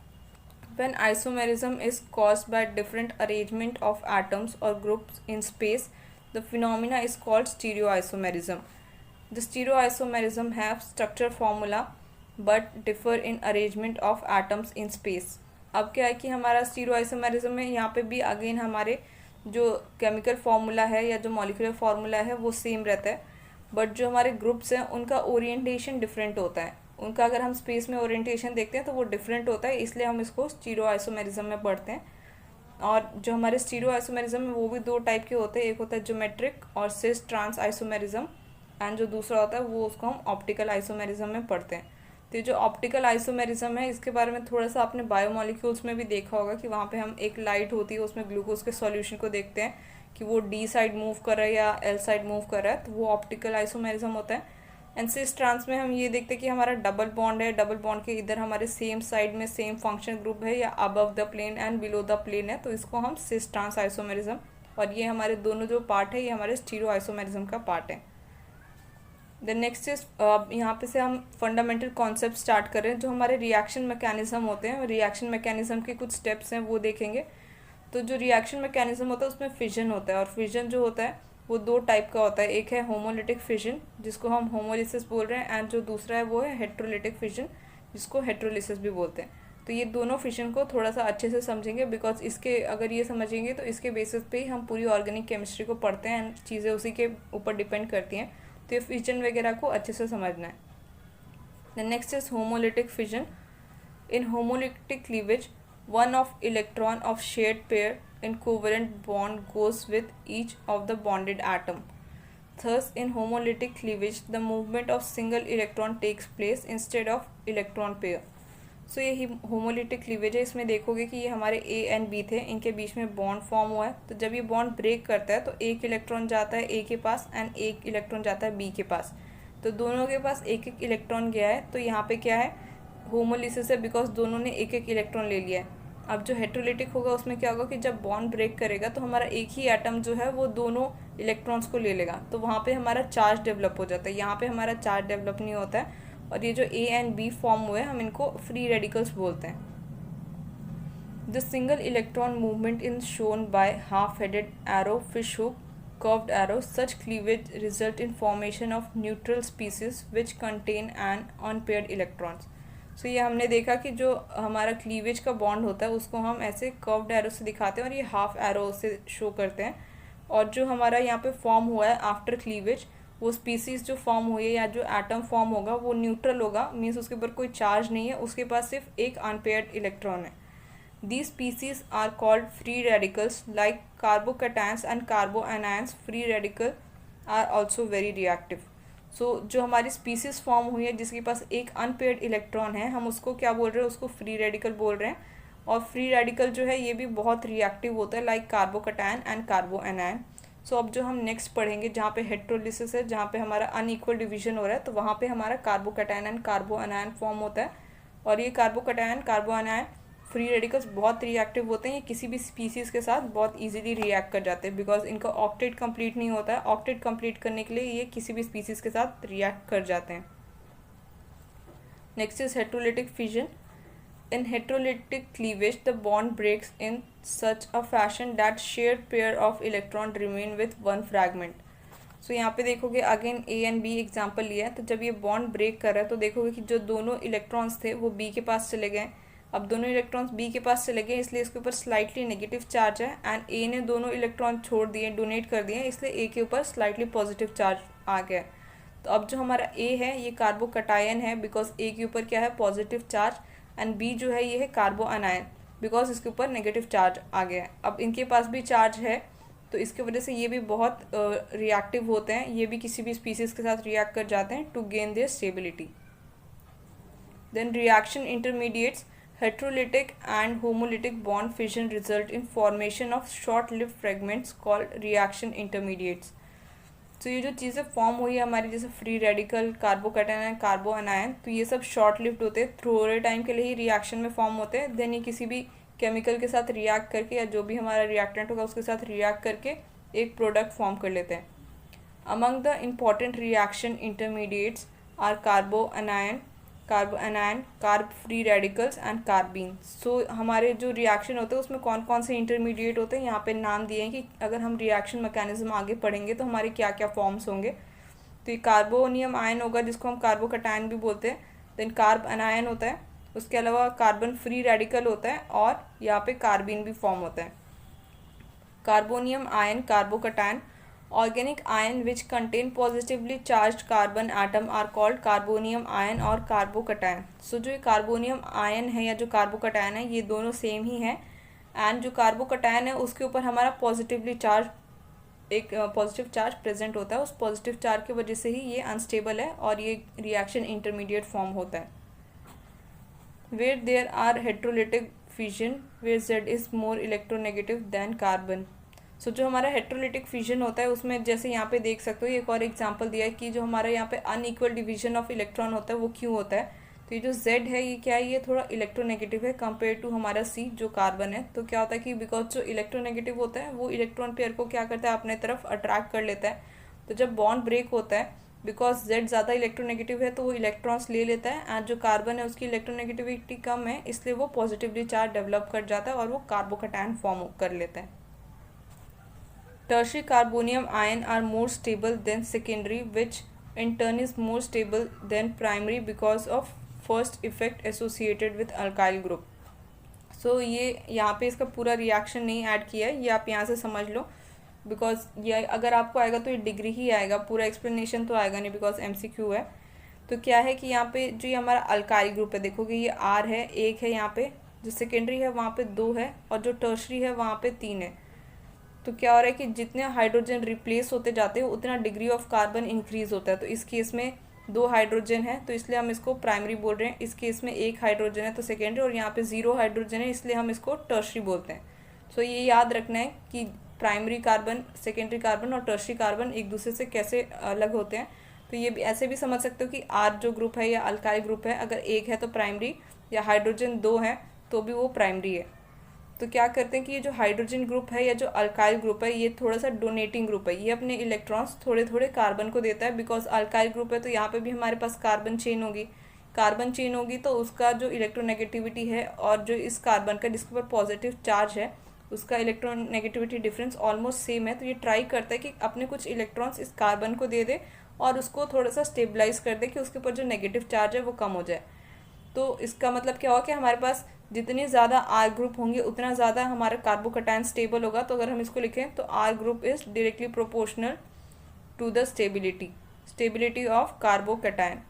When isomerism is caused by different arrangement of atoms or groups in space, the phenomena is called stereoisomerism. The stereoisomerism have structure formula but differ in arrangement of atoms in space. अब क्या है कि हमारा स्टीरियोआइसोमेरिज्म में यहाँ पे भी again हमारे जो केमिकल फार्मूला है या जो मॉलिक्यूलर फार्मूला है वो सेम रहता है, बट जो हमारे ग्रुप्स हैं उनका ओरिएंटेशन डिफरेंट होता है। उनका अगर हम स्पेस में ओरिएंटेशन देखते हैं तो वो डिफरेंट होता है, इसलिए हम इसको स्टीरियोआइसोमेरिज्म में पढ़ते हैं। और जो हमारे स्टीरियोआइसोमेरिज्म में वो भी 2 टाइप के होते हैं, एक होता है ज्योमेट्रिक और सिस ट्रांस आइसोमेरिज्म, एंड जो दूसरा होता है वो उसको हम ऑप्टिकल आइसोमेरिज्म में पढ़ते हैं। तो जो ऑप्टिकल आइसोमेरिज्म है इसके बारे में थोड़ा सा आपने बायोमॉलिक्यूल्स में भी देखा होगा कि वहाँ पे हम एक लाइट होती है उसमें ग्लूकोज के सॉल्यूशन को देखते हैं कि वो डी साइड मूव कर रहा है या एल साइड मूव कर रहा है, तो वो ऑप्टिकल आइसोमेरिज्म होता है। एंड सिस ट्रांस में हम ये देखते हैं कि हमारा डबल बॉन्ड है, डबल बॉन्ड के इधर हमारे सेम साइड में सेम फंक्शन ग्रुप है या above the plane and below the plane है, तो इसको हम सिस ट्रांस आइसोमेरिज्म, और ये हमारे दोनों जो पार्ट है ये हमारे स्टीरियो आइसोमेरिज्म का पार्ट है। देन नेक्स्ट इज यहाँ पे से हम फंडामेंटल कॉन्सेप्ट स्टार्ट कर रहे हैं। जो हमारे रिएक्शन मैकेनिज्म होते हैं, रिएक्शन मैकेनिज्म के कुछ स्टेप्स हैं वो देखेंगे। तो जो रिएक्शन मैकेनिज्म होता है उसमें फिजन होता है, और फिजन जो होता है वो 2 टाइप का होता है। एक है होमोलिटिक फिजन जिसको हम होमोलिसिस बोल रहे हैं, एंड जो दूसरा है वो है हेट्रोलिटिक फिजन जिसको हेट्रोलिसिस भी बोलते हैं। तो ये दोनों फिजन को थोड़ा सा अच्छे से समझेंगे, बिकॉज इसके अगर ये समझेंगे तो इसके बेसिस पे ही हम पूरी ऑर्गेनिक केमिस्ट्री को पढ़ते हैं एंड चीज़ें उसी के ऊपर डिपेंड करती हैं। तो ये फिजन वगैरह को अच्छे से समझना है। The next is homolytic fission. In homolytic cleavage, one of electron of shared pair in covalent bond goes with each of the bonded atom. Thus, in homolytic cleavage, the movement of single electron takes place instead of electron pair. So ये homolytic cleavage है। इसमें देखोगे कि ये हमारे A and B थे, इनके बीच में बॉन्ड फॉर्म हुआ है। तो जब ये बॉन्ड ब्रेक करता है तो एक इलेक्ट्रॉन जाता है A के पास एंड एक इलेक्ट्रॉन जाता है B के पास। तो दोनों के पास एक एक इलेक्ट्रॉन गया है। तो यहाँ पे क्या है? होमोलिसिस है, बिकॉज दोनों ने एक एक इलेक्ट्रॉन ले लिया है। अब जो हेट्रोलिटिक होगा उसमें क्या होगा कि जब बॉन्ड ब्रेक करेगा तो हमारा एक ही एटम जो है वो दोनों इलेक्ट्रॉन्स को ले लेगा, तो वहाँ पे हमारा चार्ज डेवलप हो जाता है। यहाँ पे हमारा चार्ज डेवलप नहीं होता है, और ये जो A एंड B फॉर्म हुए हम इनको फ्री रेडिकल्स बोलते हैं। The single electron movement in shown by half headed arrow, fish hook, curved arrow. Such cleavage result in formation of neutral species which contain an unpaired electrons. So ये हमने देखा कि जो हमारा क्लीवेज का bond होता है उसको हम ऐसे कर्व्ड एरो से दिखाते हैं और ये हाफ एरो से शो करते हैं। और जो हमारा यहाँ पे फॉर्म हुआ है आफ्टर क्लीवेज, वो स्पीसीज जो फॉर्म हुई है या जो एटम फॉर्म होगा वो न्यूट्रल होगा, मीन्स उसके ऊपर कोई चार्ज नहीं है, उसके पास सिर्फ एक अनपेयर्ड इलेक्ट्रॉन है। These species are called free radicals. Like carbocations and carboanions, free radical are also very reactive. So जो हमारी स्पीसीज फॉर्म हुई है जिसके पास एक अनपेयर्ड इलेक्ट्रॉन है, हम उसको क्या बोल रहे हैं? उसको फ्री रेडिकल बोल रहे हैं। और फ्री रेडिकल जो है ये भी बहुत रिएक्टिव होता है, लाइक कार्बोकैटायन एंड कार्बोएनायन। सो अब जो हम नेक्स्ट पढ़ेंगे जहाँ पे हेट्रोलिसिस है, जहाँ पे हमारा अनइक्वल डिवीजन हो रहा है, तो वहाँ पे हमारा कार्बोकैटायन एंड कार्बोएनायन फॉर्म होता है। और ये कार्बोकैटायन कार्बोएनायन फ्री रेडिकल्स बहुत रिएक्टिव होते हैं, ये किसी भी स्पीसीज़ के साथ बहुत इजीली रिएक्ट कर जाते हैं, बिकॉज इनका ऑक्टेट कंप्लीट नहीं होता है। ऑक्टेट कंप्लीट करने के लिए ये किसी भी स्पीसीज़ के साथ रिएक्ट कर जाते हैं। Next is heterolytic fission. In heterolytic cleavage the bond breaks in such a fashion that shared pair of electron remain with one fragment. So यहाँ पे देखोगे again A and B example लिया है। तो जब ये बॉन्ड ब्रेक कर रहा है तो देखोगे कि जो दोनों इलेक्ट्रॉन्स थे वो B के पास चले गए। अब दोनों इलेक्ट्रॉन्स B के पास चले गए, इसलिए इसके ऊपर स्लाइटली नेगेटिव चार्ज है, एंड A ने दोनों इलेक्ट्रॉन छोड़ दिए, डोनेट कर दिए, इसलिए A के ऊपर स्लाइटली पॉजिटिव चार्ज आ गया। तो अब जो हमारा A है ये कार्बोकैटायन है, बिकॉज A के ऊपर क्या है? पॉजिटिव चार्ज, एंड B जो है ये है कार्बोएनायन, बिकॉज इसके ऊपर नेगेटिव चार्ज आ गया है। अब इनके पास भी चार्ज है, तो इसके वजह से ये भी बहुत रिएक्टिव होते हैं, ये भी किसी भी स्पीसीज़ के साथ रिएक्ट कर जाते हैं to gain their stability. Then reaction intermediates heterolytic and homolytic bond fission result in formation of short-lived fragments called reaction intermediates. तो ये जो चीज़ें फॉर्म हुई है हमारी, जैसे फ्री रेडिकल, कार्बोकैटायन एंड कार्बो अनायन, तो ये सब शॉर्ट लिव्ड होते हैं, थोड़े टाइम के लिए ही रिएक्शन में फॉर्म होते हैं, देन ये किसी भी केमिकल के साथ रिएक्ट करके या जो भी हमारा रिएक्टेंट होगा उसके साथ रिएक्ट करके एक प्रोडक्ट फॉर्म कर लेते हैं. Among the important reaction intermediates are carbanion, carb free radicals and carbene. So हमारे जो रिएक्शन होते हैं उसमें कौन कौन से इंटरमीडिएट होते हैं यहाँ पे नाम दिए हैं कि अगर हम रिएक्शन मैकेनिज्म आगे पढ़ेंगे तो हमारे क्या क्या फॉर्म्स होंगे. तो ये कार्बोनियम आयन होगा जिसको हम कार्बोकैटायन भी बोलते हैं, देन कार्ब अनायन होता है, उसके अलावा कार्बन फ्री रेडिकल होता है और यहाँ पे कार्बीन भी फॉर्म होता है. Carbonium ion, carbocation. Organic ion which contain positively charged carbon atom are called carbonium ion और कार्बोकैटायन. सो जो कार्बोनियम आयन है या जो कार्बोकैटायन है ये दोनों सेम ही है, एंड जो कार्बोकैटायन है उसके ऊपर हमारा पॉजिटिवली चार्ज एक पॉजिटिव चार्ज प्रेजेंट होता है. उस पॉजिटिव चार्ज की वजह से ही ये अनस्टेबल है और ये रिएक्शन इंटरमीडिएट फॉर्म होता है. Where there are heterolytic fission where Z is more electronegative than carbon. So जो हमारा हेट्रोलिटिक फिजन होता है उसमें जैसे यहाँ पे देख सकते हो एक और एग्जांपल दिया है कि जो हमारा यहाँ पे अनइक्वल डिवीजन ऑफ इलेक्ट्रॉन होता है वो क्यों होता है. तो ये जो Z है ये क्या है, ये थोड़ा इलेक्ट्रोनेगेटिव है कंपेयर टू हमारा C जो कार्बन है. तो क्या होता है कि बिकॉज जो इलेक्ट्रोनेगेटिव होता है वो इलेक्ट्रॉन पेयर को क्या करता है, अपने तरफ अट्रैक्ट कर लेता है. तो जब बॉन्ड ब्रेक होता है, बिकॉज Z ज़्यादा इलेक्ट्रोनेगेटिव है तो वो इलेक्ट्रॉन्स ले लेता है, एंड जो कार्बन है उसकी इलेक्ट्रोनेगेटिविटी कम है इसलिए वो पॉजिटिवली चार्ज डेवलप कर जाता है और वो कार्बोकैटायन फॉर्म कर लेता है. Tertiary carbonium ion are more stable than secondary, which in turn is more stable than primary because of first effect associated with alkyl group. So ये यहाँ पे इसका पूरा रिएक्शन नहीं ऐड किया है, ये आप यहाँ से समझ लो, बिकॉज ये अगर आपको आएगा तो ये डिग्री ही आएगा, पूरा एक्सप्लेनेशन तो आएगा नहीं बिकॉज MCQ है. तो क्या है कि यहाँ पे जो ये हमारा अल्काइल ग्रुप है, देखोगे ये R है, एक है यहाँ पे, जो सेकेंडरी है वहाँ पे 2 है और जो टर्शरी है वहाँ पे 3 है. तो क्या हो रहा है कि जितने हाइड्रोजन रिप्लेस होते जाते हैं उतना डिग्री ऑफ कार्बन इंक्रीज होता है. तो इस केस में 2 हाइड्रोजन है तो इसलिए हम इसको प्राइमरी बोल रहे हैं, इस केस में 1 हाइड्रोजन है तो सेकेंडरी, और यहाँ पे 0 हाइड्रोजन है इसलिए हम इसको टर्शरी बोलते हैं. सो ये याद रखना है कि प्राइमरी कार्बन, सेकेंडरी कार्बन और टर्शरी कार्बन एक दूसरे से कैसे अलग होते हैं. तो ये भी ऐसे भी समझ सकते हो कि R जो ग्रुप है या अल्काइल ग्रुप है, अगर 1 है तो प्राइमरी, या हाइड्रोजन 2 है तो भी वो प्राइमरी है. तो क्या करते हैं कि ये जो हाइड्रोजन ग्रुप है या जो अल्काइल ग्रुप है ये थोड़ा सा डोनेटिंग ग्रुप है, ये अपने इलेक्ट्रॉन्स थोड़े थोड़े कार्बन को देता है. बिकॉज अल्काइल ग्रुप है तो यहाँ पे भी हमारे पास कार्बन चेन होगी तो उसका जो इलेक्ट्रोनेगेटिविटी है और जो इस कार्बन का जिसके ऊपर पॉजिटिव चार्ज है उसका इलेक्ट्रोनेगेटिविटी डिफरेंस ऑलमोस्ट सेम है. तो ये ट्राई करता है कि अपने कुछ इलेक्ट्रॉन्स इस कार्बन को दे दे और उसको थोड़ा सा स्टेबलाइज कर दे कि उसके ऊपर जो नेगेटिव चार्ज है वो कम हो जाए. तो इसका मतलब क्या होगा कि हमारे पास जितनी ज़्यादा R ग्रुप होंगे उतना ज़्यादा हमारा कार्बोकैटायन स्टेबल होगा. तो अगर हम इसको लिखें तो R group is directly proportional to the stability of carbocation.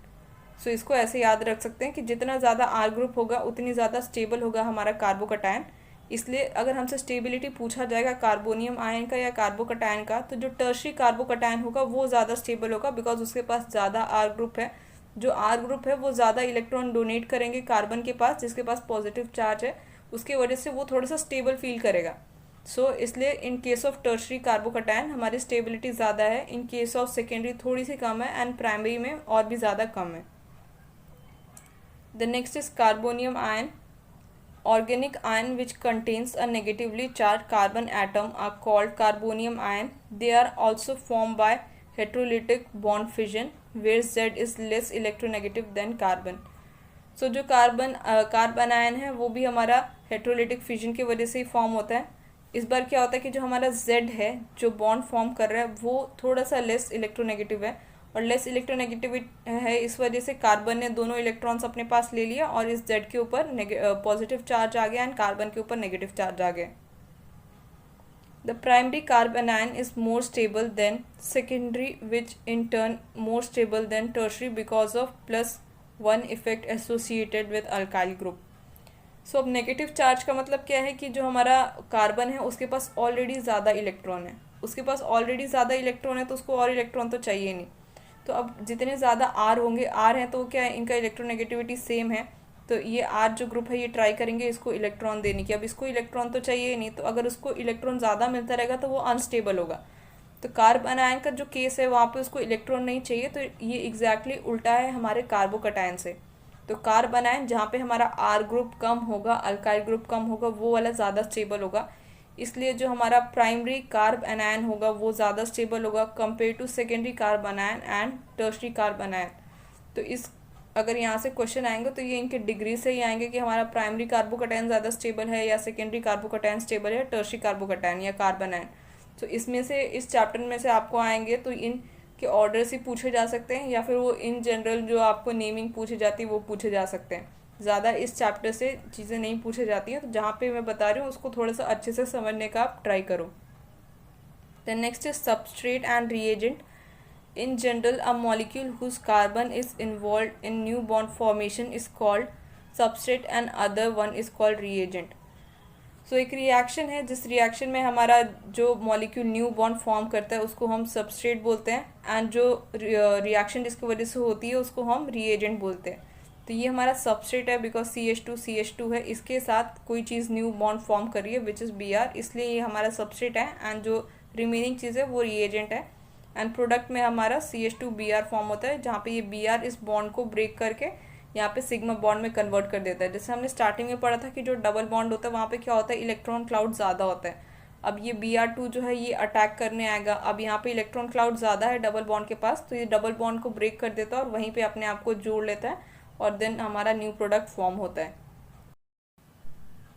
So इसको ऐसे याद रख सकते हैं कि जितना ज़्यादा R ग्रुप होगा उतनी ज़्यादा स्टेबल होगा हमारा कार्बोकैटायन. इसलिए अगर हमसे स्टेबिलिटी पूछा जाएगा कार्बोनियम आयन का या कार्बोकैटायन का, तो जो टर्शरी कार्बोकैटायन होगा वो ज़्यादा स्टेबल होगा बिकॉज उसके पास ज़्यादा R ग्रुप है. जो R ग्रुप है वो ज़्यादा इलेक्ट्रॉन डोनेट करेंगे कार्बन के पास जिसके पास पॉजिटिव चार्ज है, उसके वजह से वो थोड़ा सा स्टेबल फील करेगा. सो इसलिए in case of tertiary carbocation हमारी स्टेबिलिटी ज़्यादा है, इन केस ऑफ सेकेंडरी थोड़ी सी कम है, एंड प्राइमरी में और भी ज़्यादा कम है. The next is carbonium ion. Organic ion which contains a negatively charged carbon atom are called carbonium ion. They are also formed by heterolytic bond fission where Z is less electronegative than carbon. So जो carbon ion है वो भी हमारा heterolytic fission की वजह से ही form होता है. इस बार क्या होता है कि जो हमारा Z है जो बॉन्ड फॉर्म कर रहा है वो थोड़ा सा लेस इलेक्ट्रोनेगेटिव है, और लेस इलेक्ट्रोनेगेटिव है इस वजह से कार्बन ने दोनों इलेक्ट्रॉन्स अपने पास ले लिया और इस Z के ऊपर पॉजिटिव चार्ज आ गया एंड कार्बन के ऊपर नेगेटिव चार्ज आ गया. The primary carbanion is more stable than secondary which in turn more stable than tertiary because of +1 effect associated with alkyl group. So अब negative charge का मतलब क्या है कि जो हमारा कार्बन है उसके पास ऑलरेडी ज़्यादा इलेक्ट्रॉन है, तो उसको और इलेक्ट्रॉन तो चाहिए नहीं. तो अब जितने ज़्यादा R होंगे, R हैं तो क्या है इनका इलेक्ट्रोनेगेटिविटी सेम है, तो ये R जो ग्रुप है ये ट्राई करेंगे इसको इलेक्ट्रॉन देने की। अब इसको इलेक्ट्रॉन तो चाहिए ही नहीं, तो अगर उसको इलेक्ट्रॉन ज़्यादा मिलता रहेगा तो वो अनस्टेबल होगा। तो कार्बन आयन का जो केस है वहाँ पे उसको इलेक्ट्रॉन नहीं चाहिए, तो ये एग्जैक्टली उल्टा है हमारे कार्बोकटायन से। तो कार्बन आयन जहाँ पे हमारा R ग्रुप कम होगा, अल्काइल ग्रुप कम होगा, वो वाला ज़्यादा स्टेबल होगा। इसलिए जो हमारा प्राइमरी कार्ब एनायन होगा वो ज़्यादा स्टेबल होगा compare to secondary carbon ion and tertiary carbon ion. तो इस अगर यहाँ से क्वेश्चन आएंगे तो ये इनके डिग्री से ही आएंगे कि हमारा प्राइमरी कार्बोकटायन ज़्यादा स्टेबल है या सेकेंडरी कार्बोकटायन स्टेबल है, टर्शरी कार्बोकटायन या कार्बन आयन। तो इसमें से इस चैप्टर में से आपको आएंगे तो इन के ऑर्डर से पूछे जा सकते हैं, या फिर वो इन जनरल जो आपको नेमिंग पूछी जाती है वो पूछे जा सकते हैं। ज़्यादा इस चैप्टर से चीज़ें नहीं पूछी जाती हैं, तो जहाँ पे मैं बता रही हूँ उसको थोड़ा सा अच्छे से समझने का आप ट्राई करो। Then next is substrate and reagent. In general, a molecule whose carbon is involved in new bond formation is called substrate and other one is called reagent. So एक रिएक्शन है जिस रिएक्शन में हमारा जो molecule new bond form करता है उसको हम सबस्ट्रेट बोलते हैं, एंड जो रिएक्शन जिसकी वजह से होती है उसको हम रिएजेंट बोलते हैं। तो ये हमारा सबस्ट्रेट है बिकॉज CH2 है, इसके साथ कोई चीज़ न्यू बॉन्ड फॉर्म कर रही है विच इज़ Br, इसलिए ये हमारा सबस्ट्रेट है, एंड जो रिमेनिंग चीज़ है वो रिएजेंट है। एंड प्रोडक्ट में हमारा CH2Br फॉर्म होता है, जहाँ पे ये Br इस बॉन्ड को ब्रेक करके यहाँ पे सिग्मा बॉन्ड में कन्वर्ट कर देता है। जैसे हमने स्टार्टिंग में पढ़ा था कि जो डबल बॉन्ड होता है वहाँ पे क्या होता है, इलेक्ट्रॉन क्लाउड ज़्यादा होता है। अब ये Br2 जो है ये अटैक करने आएगा, अब यहाँ पे इलेक्ट्रॉन क्लाउड ज़्यादा है डबल बॉन्ड के पास, तो ये डबल बॉन्ड को ब्रेक कर देता है और वहीं पर अपने आप को जोड़ लेता है, और देन हमारा न्यू प्रोडक्ट फॉर्म होता है।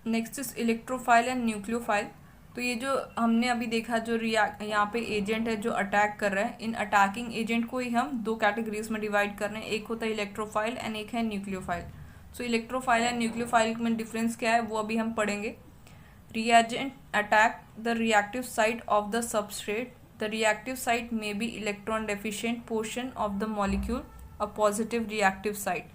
Next is electrophile and nucleophile. तो ये जो हमने अभी देखा जो यहाँ पे एजेंट है जो अटैक कर रहा है, इन अटैकिंग एजेंट को ही हम दो कैटेगरीज में डिवाइड कर रहे हैं, एक होता है इलेक्ट्रोफाइल एंड एक है nucleophile. So electrophile and nucleophile में डिफरेंस क्या है वो अभी हम पढ़ेंगे। Reagent attack the reactive site of the substrate. The reactive site may be electron deficient portion of the molecule, a positive reactive site.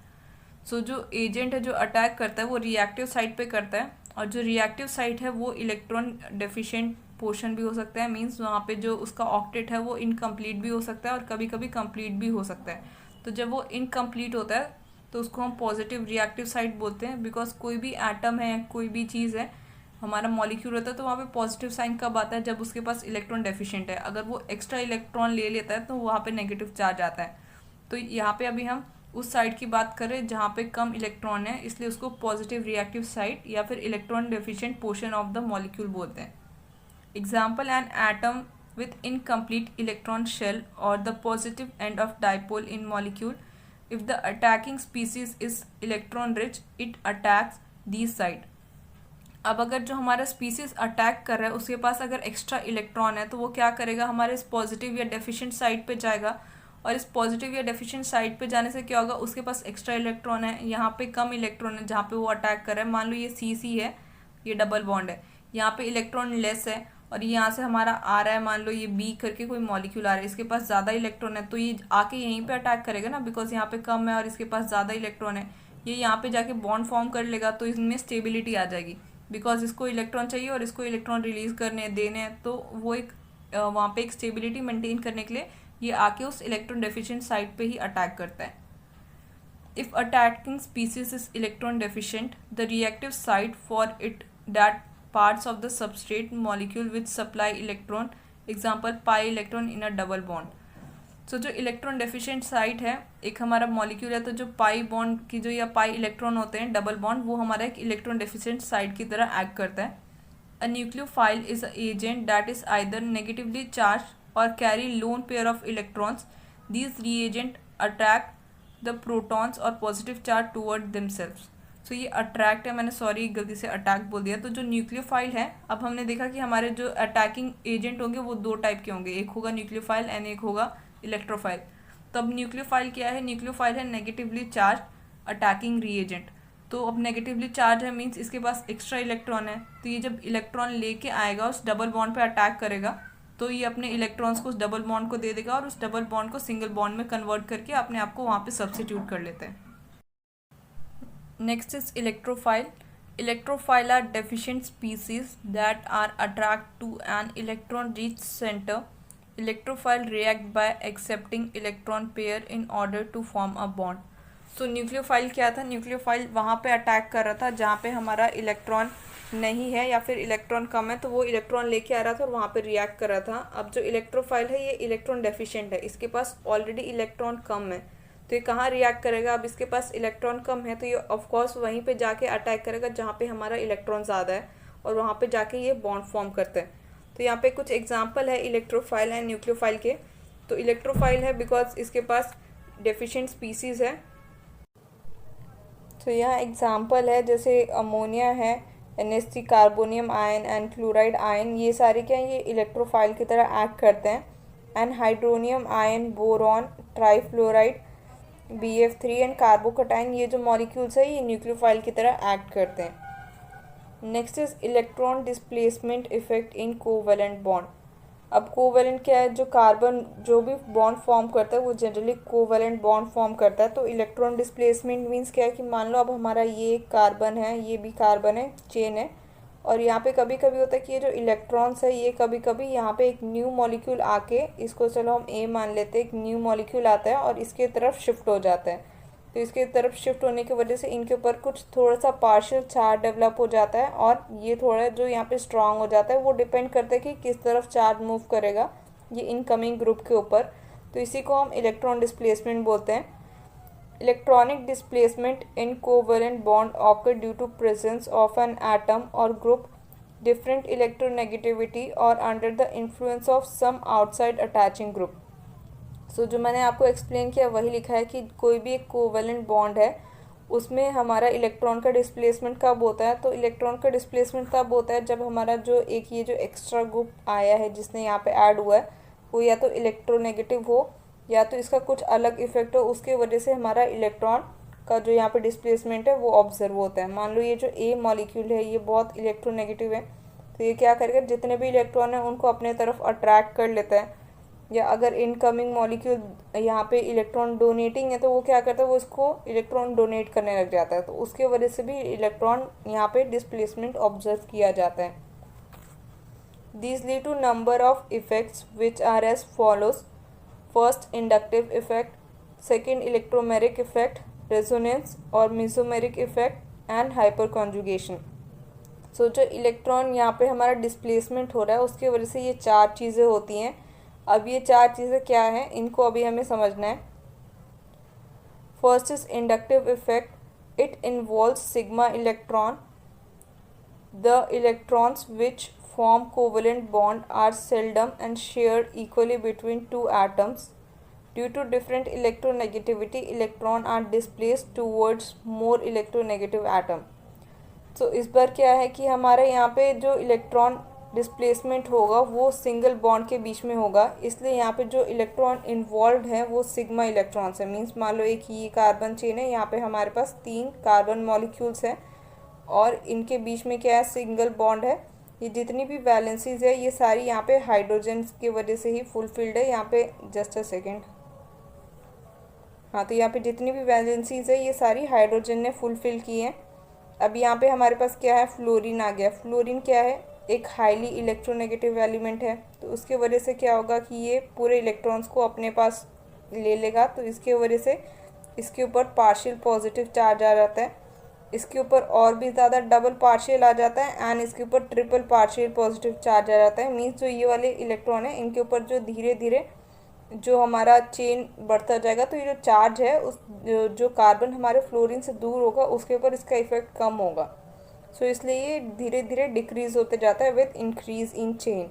So जो एजेंट है जो अटैक करता है वो रिएक्टिव साइट पे करता है, और जो रिएक्टिव साइट है वो इलेक्ट्रॉन डेफिशिएंट पोर्शन भी हो सकता है, मींस वहाँ पे जो उसका ऑक्टेट है वो इनकम्प्लीट भी हो सकता है और कभी कभी कंप्लीट भी हो सकता है। तो जब वो इनकम्प्लीट होता है तो उसको हम पॉजिटिव रिएक्टिव साइट बोलते हैं, बिकॉज कोई भी एटम है, कोई भी चीज़ है, हमारा मॉलिक्यूल होता है तो वहाँ पे पॉजिटिव साइन कब आता है, जब उसके पास इलेक्ट्रॉन डेफिशिएंट है। अगर वो एक्स्ट्रा इलेक्ट्रॉन ले लेता है तो वहाँ पे नेगेटिव चार्ज आता है। तो यहाँ पे अभी हम उस साइड की बात करें जहाँ पे कम इलेक्ट्रॉन है, इसलिए उसको पॉजिटिव रिएक्टिव साइट या फिर electron deficient portion of the molecule बोलते हैं। Example, an atom with incomplete electron shell or the positive end of dipole in molecule, if the attacking species is electron rich it attacks these side. अब अगर जो हमारा species attack कर रहा है उसके पास अगर एक्स्ट्रा इलेक्ट्रॉन है तो वो क्या करेगा, हमारे इस पॉजिटिव या डेफिशिएंट साइड पे जाएगा, और इस पॉजिटिव या डेफिशिएंट साइड पे जाने से क्या होगा, उसके पास एक्स्ट्रा इलेक्ट्रॉन है, यहाँ पे कम इलेक्ट्रॉन है जहाँ पे वो अटैक कर रहा है। मान लो ये CC है, ये डबल बॉन्ड है, यहाँ पे इलेक्ट्रॉन लेस है, और यहाँ से हमारा आ रहा है, मान लो ये B करके कोई मॉलिक्यूल आ रहा है, इसके पास ज़्यादा इलेक्ट्रॉन है, तो ये आके यहीं पे अटैक करेगा ना, बिकॉज यहाँ पे कम है और इसके पास ज़्यादा इलेक्ट्रॉन है। ये यहाँ पे जाके बॉन्ड फॉर्म कर लेगा, तो इसमें स्टेबिलिटी आ जाएगी, बिकॉज इसको इलेक्ट्रॉन चाहिए और इसको इलेक्ट्रॉन रिलीज करने देने हैं, तो वो एक वहाँ पे एक स्टेबिलिटी मेंटेन करने के लिए ये आके उस इलेक्ट्रॉन डेफिशिएंट साइट पे ही अटैक करता है। If attacking species is electron deficient, the reactive site for it that parts of the substrate molecule which supply electron, example pi electron in a double bond. So जो electron deficient site है, एक हमारा molecule है, तो जो pi bond की जो या पाई इलेक्ट्रॉन होते हैं डबल बॉन्ड, वो हमारा एक इलेक्ट्रॉन डेफिशिएंट साइट की तरह एक्ट करता है। A nucleophile is a agent that is either negatively charge or carry lone pair of electrons. These reagent attract the protons or positive charge toward themselves. So ये attract है, मैंने sorry गलती से attack बोल दिया। तो जो न्यूक्लियोफाइल है, अब हमने देखा कि हमारे जो अटैकिंग एजेंट होंगे वो दो टाइप के होंगे, एक होगा न्यूक्लियोफाइल एंड एक होगा इलेक्ट्रोफाइल। तो अब न्यूक्लियोफाइल क्या है, न्यूक्लियोफाइल है नेगेटिवली चार्ज अटैकिंग रिएजेंट। तो अब नेगेटिवली चार्ज है मीन्स इसके पास एक्स्ट्रा इलेक्ट्रॉन है, तो ये जब इलेक्ट्रॉन लेके आएगा उस डबल बॉन्ड पे अटैक करेगा, तो ये अपने इलेक्ट्रॉन्स को उस डबल बॉन्ड को दे देगा और उस डबल बॉन्ड को सिंगल बॉन्ड में कन्वर्ट करके अपने आप को वहाँ पे सब्स्टिट्यूट कर लेते हैं। Next is electrophile. Electrophile are deficient species that are attract to an electron rich centre. Electrophile react by accepting electron pair in order to form a bond. So nucleophile क्या था? न्यूक्लियोफाइल वहाँ पे attack कर रहा था जहाँ पे हमारा इलेक्ट्रॉन नहीं है या फिर इलेक्ट्रॉन कम है, तो वो इलेक्ट्रॉन लेके आ रहा था और वहाँ पे रिएक्ट कर रहा था। अब जो इलेक्ट्रोफाइल है ये इलेक्ट्रॉन डेफिशिएंट है, इसके पास ऑलरेडी इलेक्ट्रॉन कम है, तो ये कहाँ रिएक्ट करेगा? अब इसके पास इलेक्ट्रॉन कम है तो ये ऑफकोर्स वहीं पे जाके अटैक करेगा जहाँ पे हमारा इलेक्ट्रॉन ज़्यादा है, और वहाँ पे जाके ये बॉन्ड फॉर्म करते हैं। तो यहाँ पे कुछ एग्जाम्पल है इलेक्ट्रोफाइल एंड न्यूक्लियोफाइल के। तो इलेक्ट्रोफाइल है बिकॉज इसके पास डेफिशिएंट स्पीसीज है। तो यहाँ एग्जाम्पल है जैसे अमोनिया है, NH3 carbonium ion and chloride ion, ये सारे क्या ये इलेक्ट्रोफाइल की तरह एक्ट करते हैं। And hydronium ion, boron, trifluoride, BF3 and कार्बोकटाइन, ये जो मॉलिक्यूल्स है ये न्यूक्लियोफाइल की तरह एक्ट करते हैं। Next is electron displacement effect in covalent bond. अब कोवेलेंट क्या है? जो कार्बन जो भी बॉन्ड फॉर्म करता है वो जनरली कोवेलेंट बॉन्ड फॉर्म करता है। तो इलेक्ट्रॉन डिस्प्लेसमेंट मीन्स क्या है कि मान लो अब हमारा ये कार्बन है, ये भी कार्बन है, चेन है, और यहाँ पे कभी कभी होता है कि ये जो इलेक्ट्रॉन्स है ये कभी कभी यहाँ पे एक न्यू मॉलिक्यूल आके, इसको चलो हम A मान लेते हैं, एक न्यू मॉलिक्यूल आता है और इसके तरफ शिफ्ट हो जाता है। तो इसके तरफ शिफ्ट होने की वजह से इनके ऊपर कुछ थोड़ा सा पार्शियल चार्ज डेवलप हो जाता है, और ये थोड़ा जो यहाँ पे स्ट्रांग हो जाता है, वो डिपेंड करता है कि किस तरफ चार्ज मूव करेगा ये इनकमिंग ग्रुप के ऊपर। तो इसी को हम इलेक्ट्रॉन डिस्प्लेसमेंट बोलते हैं। Electronic displacement in covalent bond occur due to presence of an atom or group different electronegativity or under the influence of some outside attaching group. So जो मैंने आपको एक्सप्लेन किया वही लिखा है कि कोई भी एक कोवेलेंट बॉन्ड है उसमें हमारा इलेक्ट्रॉन का डिस्प्लेसमेंट कब होता है? तो इलेक्ट्रॉन का डिस्प्लेसमेंट तब होता है जब हमारा जो एक ये जो एक्स्ट्रा ग्रुप आया है जिसने यहाँ पे ऐड हुआ है वो या तो इलेक्ट्रोनेगेटिव हो या तो इसका कुछ अलग इफेक्ट हो, उसके वजह से हमारा इलेक्ट्रॉन का जो यहाँ पे डिस्प्लेसमेंट है वो ऑब्जर्व होता है। मान लो ये जो A मॉलिक्यूल है ये बहुत इलेक्ट्रोनेगेटिव है, तो ये क्या करेगा? जितने भी इलेक्ट्रॉन है उनको अपने तरफ अट्रैक्ट कर लेता है। या अगर इनकमिंग मॉलिक्यूल यहाँ पे इलेक्ट्रॉन डोनेटिंग है तो वो क्या करता है? वो इसको इलेक्ट्रॉन डोनेट करने लग जाता है, तो उसके वजह से भी इलेक्ट्रॉन यहाँ पे डिस्प्लेसमेंट ऑब्जर्व किया जाता है। These lead to number of effects which are as follows. First, inductive effect. Second, electromeric effect, resonance और mesomeric effect and hyperconjugation. सो जो इलेक्ट्रॉन यहाँ पे हमारा डिस्प्लेसमेंट हो रहा है उसकी वजह से ये चार चीज़ें होती हैं। अब ये चार चीज़ें क्या हैं इनको अभी हमें समझना है। First is inductive effect. It involves sigma electron. The electrons which form covalent bond are seldom and shared equally between two atoms. Due to different electronegativity, electrons are displaced towards more electronegative atom. तो इस बार क्या है कि हमारे यहाँ पे जो electron displacement होगा वो सिंगल बॉन्ड के बीच में होगा, इसलिए यहाँ पे जो इलेक्ट्रॉन इन्वॉल्व है वो सिग्मा इलेक्ट्रॉन्स है। मीन्स मान लो एक ये कार्बन चेन है, यहाँ पे हमारे पास 3 कार्बन मॉलिक्यूल्स हैं और इनके बीच में क्या है? सिंगल बॉन्ड है। ये जितनी भी वैलेंसीज है ये सारी यहाँ पे हाइड्रोजन की वजह से ही फुलफिल्ड है। यहाँ पे जस्ट अ सेकेंड, हाँ, तो यहाँ पे जितनी भी वैलेंसीज है ये सारी हाइड्रोजन ने फुलफिल की हैं। अब यहाँ पे हमारे पास क्या है? फ्लोरीन आ गया। फ्लोरीन क्या है? एक हाईली इलेक्ट्रोनेगेटिव एलिमेंट है, तो उसके वजह से क्या होगा कि ये पूरे इलेक्ट्रॉन्स को अपने पास ले लेगा, तो इसके वजह से इसके ऊपर पार्शियल पॉजिटिव चार्ज आ जाता है, इसके ऊपर और भी ज़्यादा डबल पार्शियल आ जाता है एंड इसके ऊपर ट्रिपल पार्शियल पॉजिटिव चार्ज आ जाता है। मीन्स जो ये वाले इलेक्ट्रॉन है इनके ऊपर जो धीरे धीरे जो हमारा चेन बढ़ता जाएगा तो ये जो चार्ज है उस जो कार्बन हमारे फ्लोरीन से दूर होगा उसके ऊपर इसका इफेक्ट कम होगा। सो इसलिए ये धीरे धीरे डिक्रीज होते जाता है विथ इंक्रीज इन चेन।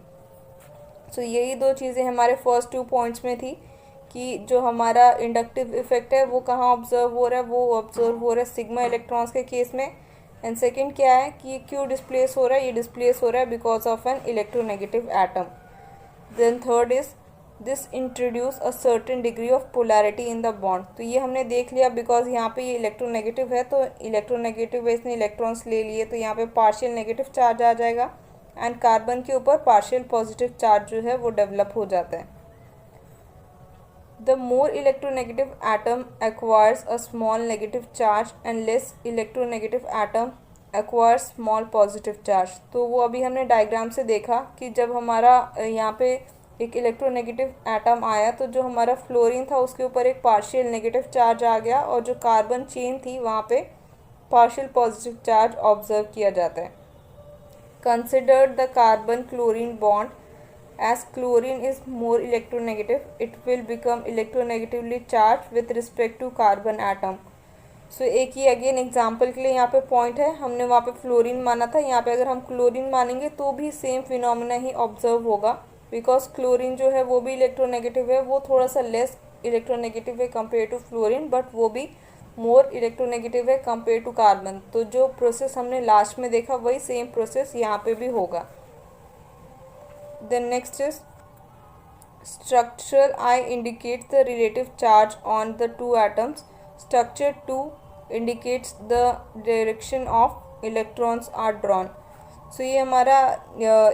सो यही दो चीज़ें हमारे फर्स्ट 2 पॉइंट्स में थी कि जो हमारा इंडक्टिव इफेक्ट है वो कहाँ ऑब्जर्व हो रहा है? वो ऑब्जर्व हो रहा है सिग्मा इलेक्ट्रॉन्स के केस में। एंड सेकंड क्या है कि क्यों डिस्प्लेस हो रहा है? ये डिस्प्लेस हो रहा है because of an electronegative atom. Then third is this introduce a certain degree of polarity in the bond. तो ये हमने देख लिया बिकॉज यहाँ पे ये इलेक्ट्रोनेगेटिव है, तो इलेक्ट्रोनेगेटिव है, इसने इलेक्ट्रॉन्स ले लिए, तो यहाँ पे पार्शियल नेगेटिव चार्ज आ जाएगा एंड कार्बन के ऊपर पार्शियल पॉजिटिव चार्ज जो है वो डेवलप हो जाता है। The more electronegative atom acquires a small negative charge and less electronegative atom acquires small positive charge। तो वो अभी हमने डायग्राम से देखा कि जब हमारा यहाँ पे एक इलेक्ट्रोनेगेटिव एटम आया तो जो हमारा फ्लोरीन था उसके ऊपर एक पार्शियल नेगेटिव चार्ज आ गया और जो कार्बन चेन थी वहाँ पे पार्शियल पॉजिटिव चार्ज ऑब्जर्व किया जाता है। Considered the carbon chlorine bond as chlorine is more electronegative, it will become electronegatively charged with respect to carbon atom. So एक ही अगेन एग्जाम्पल के लिए यहाँ पे पॉइंट है, हमने वहाँ पे फ्लोरीन माना था, यहाँ पे अगर हम क्लोरीन मानेंगे तो भी सेम फिनोमिना ही ऑब्जर्व होगा, बिकॉज क्लोरीन जो है वो भी इलेक्ट्रोनेगेटिव है, वो थोड़ा सा लेस इलेक्ट्रोनेगेटिव है कंपेयर टू फ्लोरीन, बट वो भी मोर इलेक्ट्रोनेगेटिव है कंपेयर टू कार्बन। तो जो प्रोसेस हमने लास्ट में देखा वही सेम प्रोसेस यहाँ पे भी होगा। Then next is structural I indicates the relative charge on the two atoms. Structure 2 indicates the direction of electrons are drawn. So ये हमारा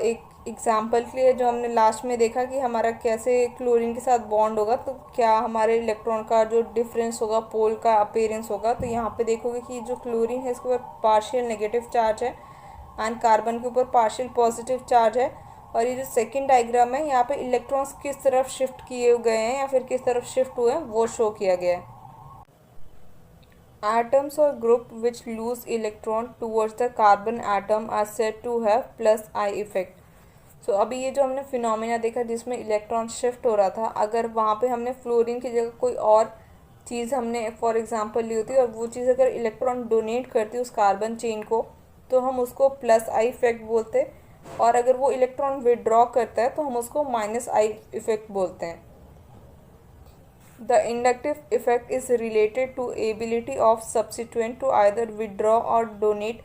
एक एग्जाम्पल के लिए जो हमने लास्ट में देखा कि हमारा कैसे क्लोरीन के साथ बॉन्ड होगा, तो क्या हमारे इलेक्ट्रॉन का जो डिफरेंस होगा, पोल का अपीयरेंस होगा। तो यहाँ पे देखोगे कि जो क्लोरीन है इसके ऊपर पार्शियल नेगेटिव चार्ज है एंड कार्बन के ऊपर पार्शियल पॉजिटिव चार्ज है। और ये जो सेकंड डायग्राम है यहाँ पे इलेक्ट्रॉन्स किस तरफ शिफ्ट किए गए हैं या फिर किस तरफ शिफ्ट हुए हैं वो शो किया गया है। Atoms or group which lose electron towards the carbon atom are said to have plus I effect. So अभी ये जो हमने फिनोमिना देखा जिसमें इलेक्ट्रॉन शिफ्ट हो रहा था, अगर वहाँ पे हमने फ्लोरीन की जगह कोई और चीज़ हमने फॉर एग्जांपल ली होती और वो चीज़ अगर इलेक्ट्रॉन डोनेट करती उस कार्बन चेन को तो हम उसको प्लस आई इफेक्ट बोलते, और अगर वो इलेक्ट्रॉन विड्रॉ करता है तो हम उसको माइनस आई इफेक्ट बोलते हैं। The inductive effect is related to ability of substituent to either withdraw or donate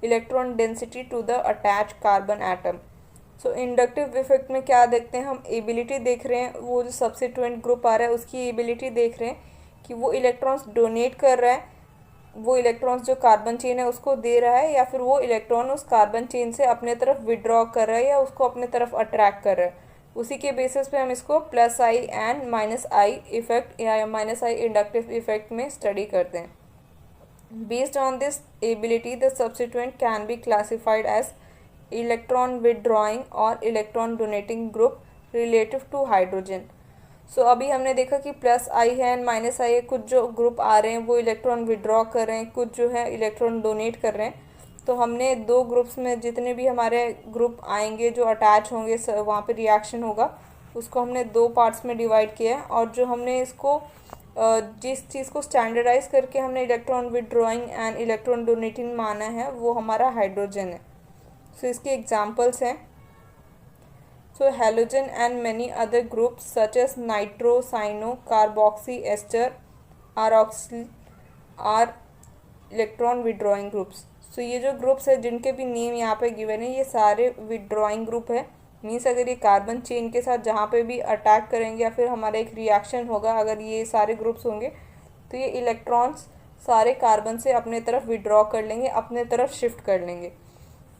electron density to the attach carbon atom. So inductive effect में क्या देखते हैं हम, एबिलिटी देख रहे हैं, वो जो सब्स्टिट्यूएंट ग्रुप आ रहा है उसकी एबिलिटी देख रहे हैं कि वो इलेक्ट्रॉन्स डोनेट कर रहा है, वो इलेक्ट्रॉन्स जो कार्बन चेन है उसको दे रहा है, या फिर वो इलेक्ट्रॉन उस कार्बन चेन से अपने तरफ विड्रॉ कर रहा है या उसको अपने तरफ अट्रैक्ट कर रहा है। उसी के बेसिस पे हम इसको plus I and minus I effect या माइनस आई इंडक्टिव इफेक्ट में स्टडी करते हैं। Based on this ability the substituent can be classified as electron withdrawing or electron donating group relative to hydrogen. So अभी हमने देखा कि plus आई है and minus आई है, कुछ जो ग्रुप आ रहे हैं वो इलेक्ट्रॉन विड्रॉ कर रहे हैं, कुछ जो है इलेक्ट्रॉन डोनेट कर रहे हैं। तो हमने दो ग्रुप्स में जितने भी हमारे ग्रुप आएंगे जो अटैच होंगे वहाँ पे रिएक्शन होगा, उसको हमने दो पार्ट्स में डिवाइड किया है। और जो हमने इसको जिस चीज़ को स्टैंडर्डाइज करके हमने electron withdrawing and electron donating माना है वो हमारा हाइड्रोजन है। सो इसके एग्जाम्पल्स हैं, so halogen and many other groups such as nitro, cyano, carboxy, ester, aroxyl are electron withdrawing groups. so ये जो ग्रुप्स है जिनके भी नेम यहाँ पे गिवन है ये सारे विड्रॉइंग ग्रुप है। मीन्स अगर ये कार्बन चेन के साथ जहाँ पे भी अटैक करेंगे या फिर हमारा एक रिएक्शन होगा, अगर ये सारे ग्रुप्स होंगे तो ये इलेक्ट्रॉन्स सारे कार्बन से अपने तरफ विड्रॉ कर लेंगे, अपने तरफ शिफ्ट कर लेंगे।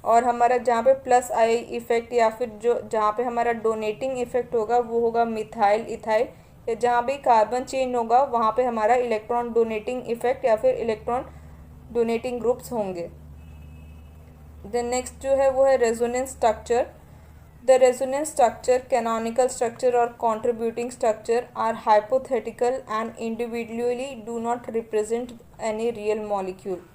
और हमारा जहाँ पे प्लस आई इफेक्ट या फिर जो जहाँ पे हमारा डोनेटिंग इफेक्ट होगा वो होगा मिथाइल इथाइल, या जहाँ भी कार्बन चेन होगा वहाँ पे हमारा इलेक्ट्रॉन डोनेटिंग इफेक्ट या फिर इलेक्ट्रॉन डोनेटिंग ग्रुप्स होंगे। देन नेक्स्ट जो है वो है resonance structure. The resonance structure, canonical structure or contributing structure are hypothetical and individually do not represent any real molecule.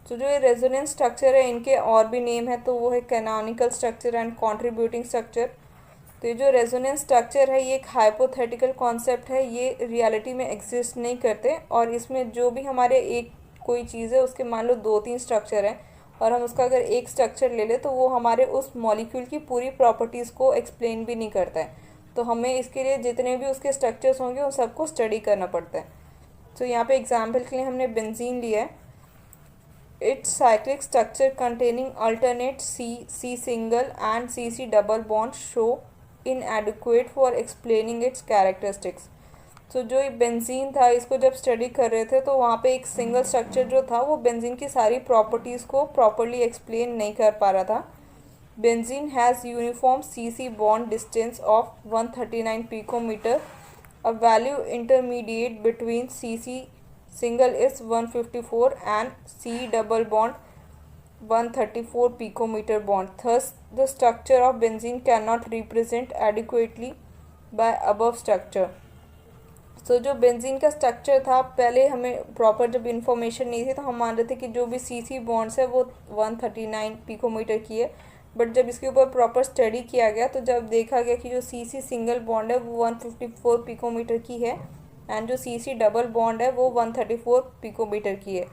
तो जो ये रेजोनेंस स्ट्रक्चर है इनके और भी नेम है, तो वो है canonical structure and contributing structure. तो ये जो रेजोनेंस स्ट्रक्चर है ये एक हाइपोथेटिकल कॉन्सेप्ट है, ये रियलिटी में एग्जिस्ट नहीं करते। और इसमें जो भी हमारे एक कोई चीज़ है उसके मान लो 2-3 स्ट्रक्चर हैं और हम उसका अगर एक स्ट्रक्चर ले ले तो वो हमारे उस मॉलिक्यूल की पूरी प्रॉपर्टीज़ को एक्सप्लेन भी नहीं करता है। तो हमें इसके लिए जितने भी उसके स्ट्रक्चर्स होंगे उन सबको स्टडी करना पड़ता है। तो यहाँ पे एग्जाम्पल के लिए हमने बेंजीन लिया है। Its cyclic structure containing alternate C single and CC double bonds show inadequate for explaining its characteristics. तो जो ये बेंजीन था इसको जब स्टडी कर रहे थे तो वहाँ पे एक सिंगल स्ट्रक्चर जो था वो बेंजीन की सारी प्रॉपर्टीज़ को प्रॉपरली एक्सप्लेन नहीं कर पा रहा था। Benzene has uniform CC bond distance of 139 picometre, a value intermediate between CC single is 154 and C double bond 134 picometer bond. Thus, the structure of benzene cannot represent adequately by above structure. So जो benzene का structure था, पहले हमें proper जब information नहीं थी तो हम मान रहे थे कि जो भी CC बॉन्ड्स है वो 139 पिकोमीटर की है, बट जब इसके ऊपर प्रॉपर स्टडी किया गया तो जब देखा गया कि जो CC सिंगल बॉन्ड है वो 154 पिकोमीटर की है एंड जो CC डबल बॉन्ड है वो 134 पिकोमीटर की है।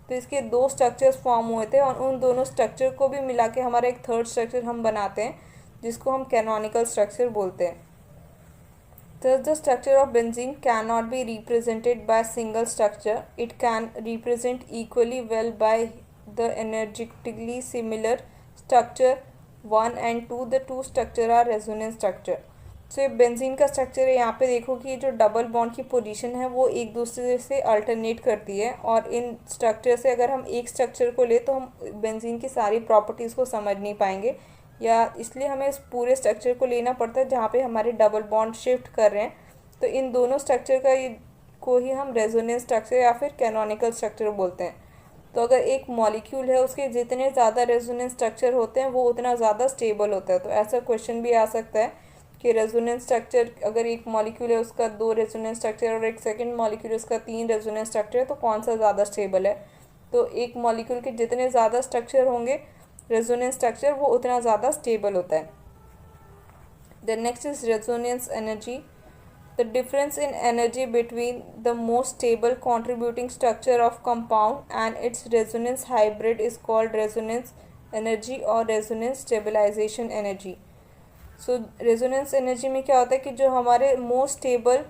तो इसके दो स्ट्रक्चर्स फॉर्म हुए थे और उन दोनों स्ट्रक्चर को भी मिला के हमारा एक थर्ड स्ट्रक्चर हम बनाते हैं जिसको हम कैनोनिकल स्ट्रक्चर बोलते हैं। Thus, the structure of benzene cannot be represented by a single structure. It can represent equally well by the energetically similar structure 1 and 2. The two structure are resonance structure. So, ये benzene का structure है। यहाँ पे देखो कि जो double bond की position है वो एक दूसरे से अल्टरनेट करती है, और इन स्ट्रक्चर से अगर हम एक स्ट्रक्चर को ले तो हम बेंजीन की सारी प्रॉपर्टीज़ को समझ नहीं पाएंगे, या इसलिए हमें इस पूरे स्ट्रक्चर को लेना पड़ता है जहाँ पे हमारे डबल बॉन्ड शिफ्ट कर रहे हैं। तो इन दोनों स्ट्रक्चर को ही हम रेजोनेंस स्ट्रक्चर या फिर कैनोनिकल स्ट्रक्चर बोलते हैं। तो अगर एक मॉलिक्यूल है उसके जितने ज़्यादा रेजोनेंस स्ट्रक्चर होते हैं वो उतना ज़्यादा स्टेबल होता है। तो ऐसा क्वेश्चन भी आ सकता है कि रेजोनेंस स्ट्रक्चर, अगर एक मॉलिक्यूल है उसका 2 रेजोनेंस स्ट्रक्चर और एक सेकेंड मॉलिक्यूल उसका 3 रेजोनेंस स्ट्रक्चर है, तो कौन सा ज़्यादा स्टेबल है। तो एक मॉलिक्यूल के जितने ज़्यादा स्ट्रक्चर होंगे रेजोनेंस स्ट्रक्चर वो उतना ज़्यादा स्टेबल होता है। The next is resonance energy. The difference in energy between the most stable contributing structure of compound and it's resonance hybrid is called resonance energy और रेजोनेंस स्टेबलाइजेशन एनर्जी। सो resonance energy में क्या होता है कि जो हमारे मोस्ट स्टेबल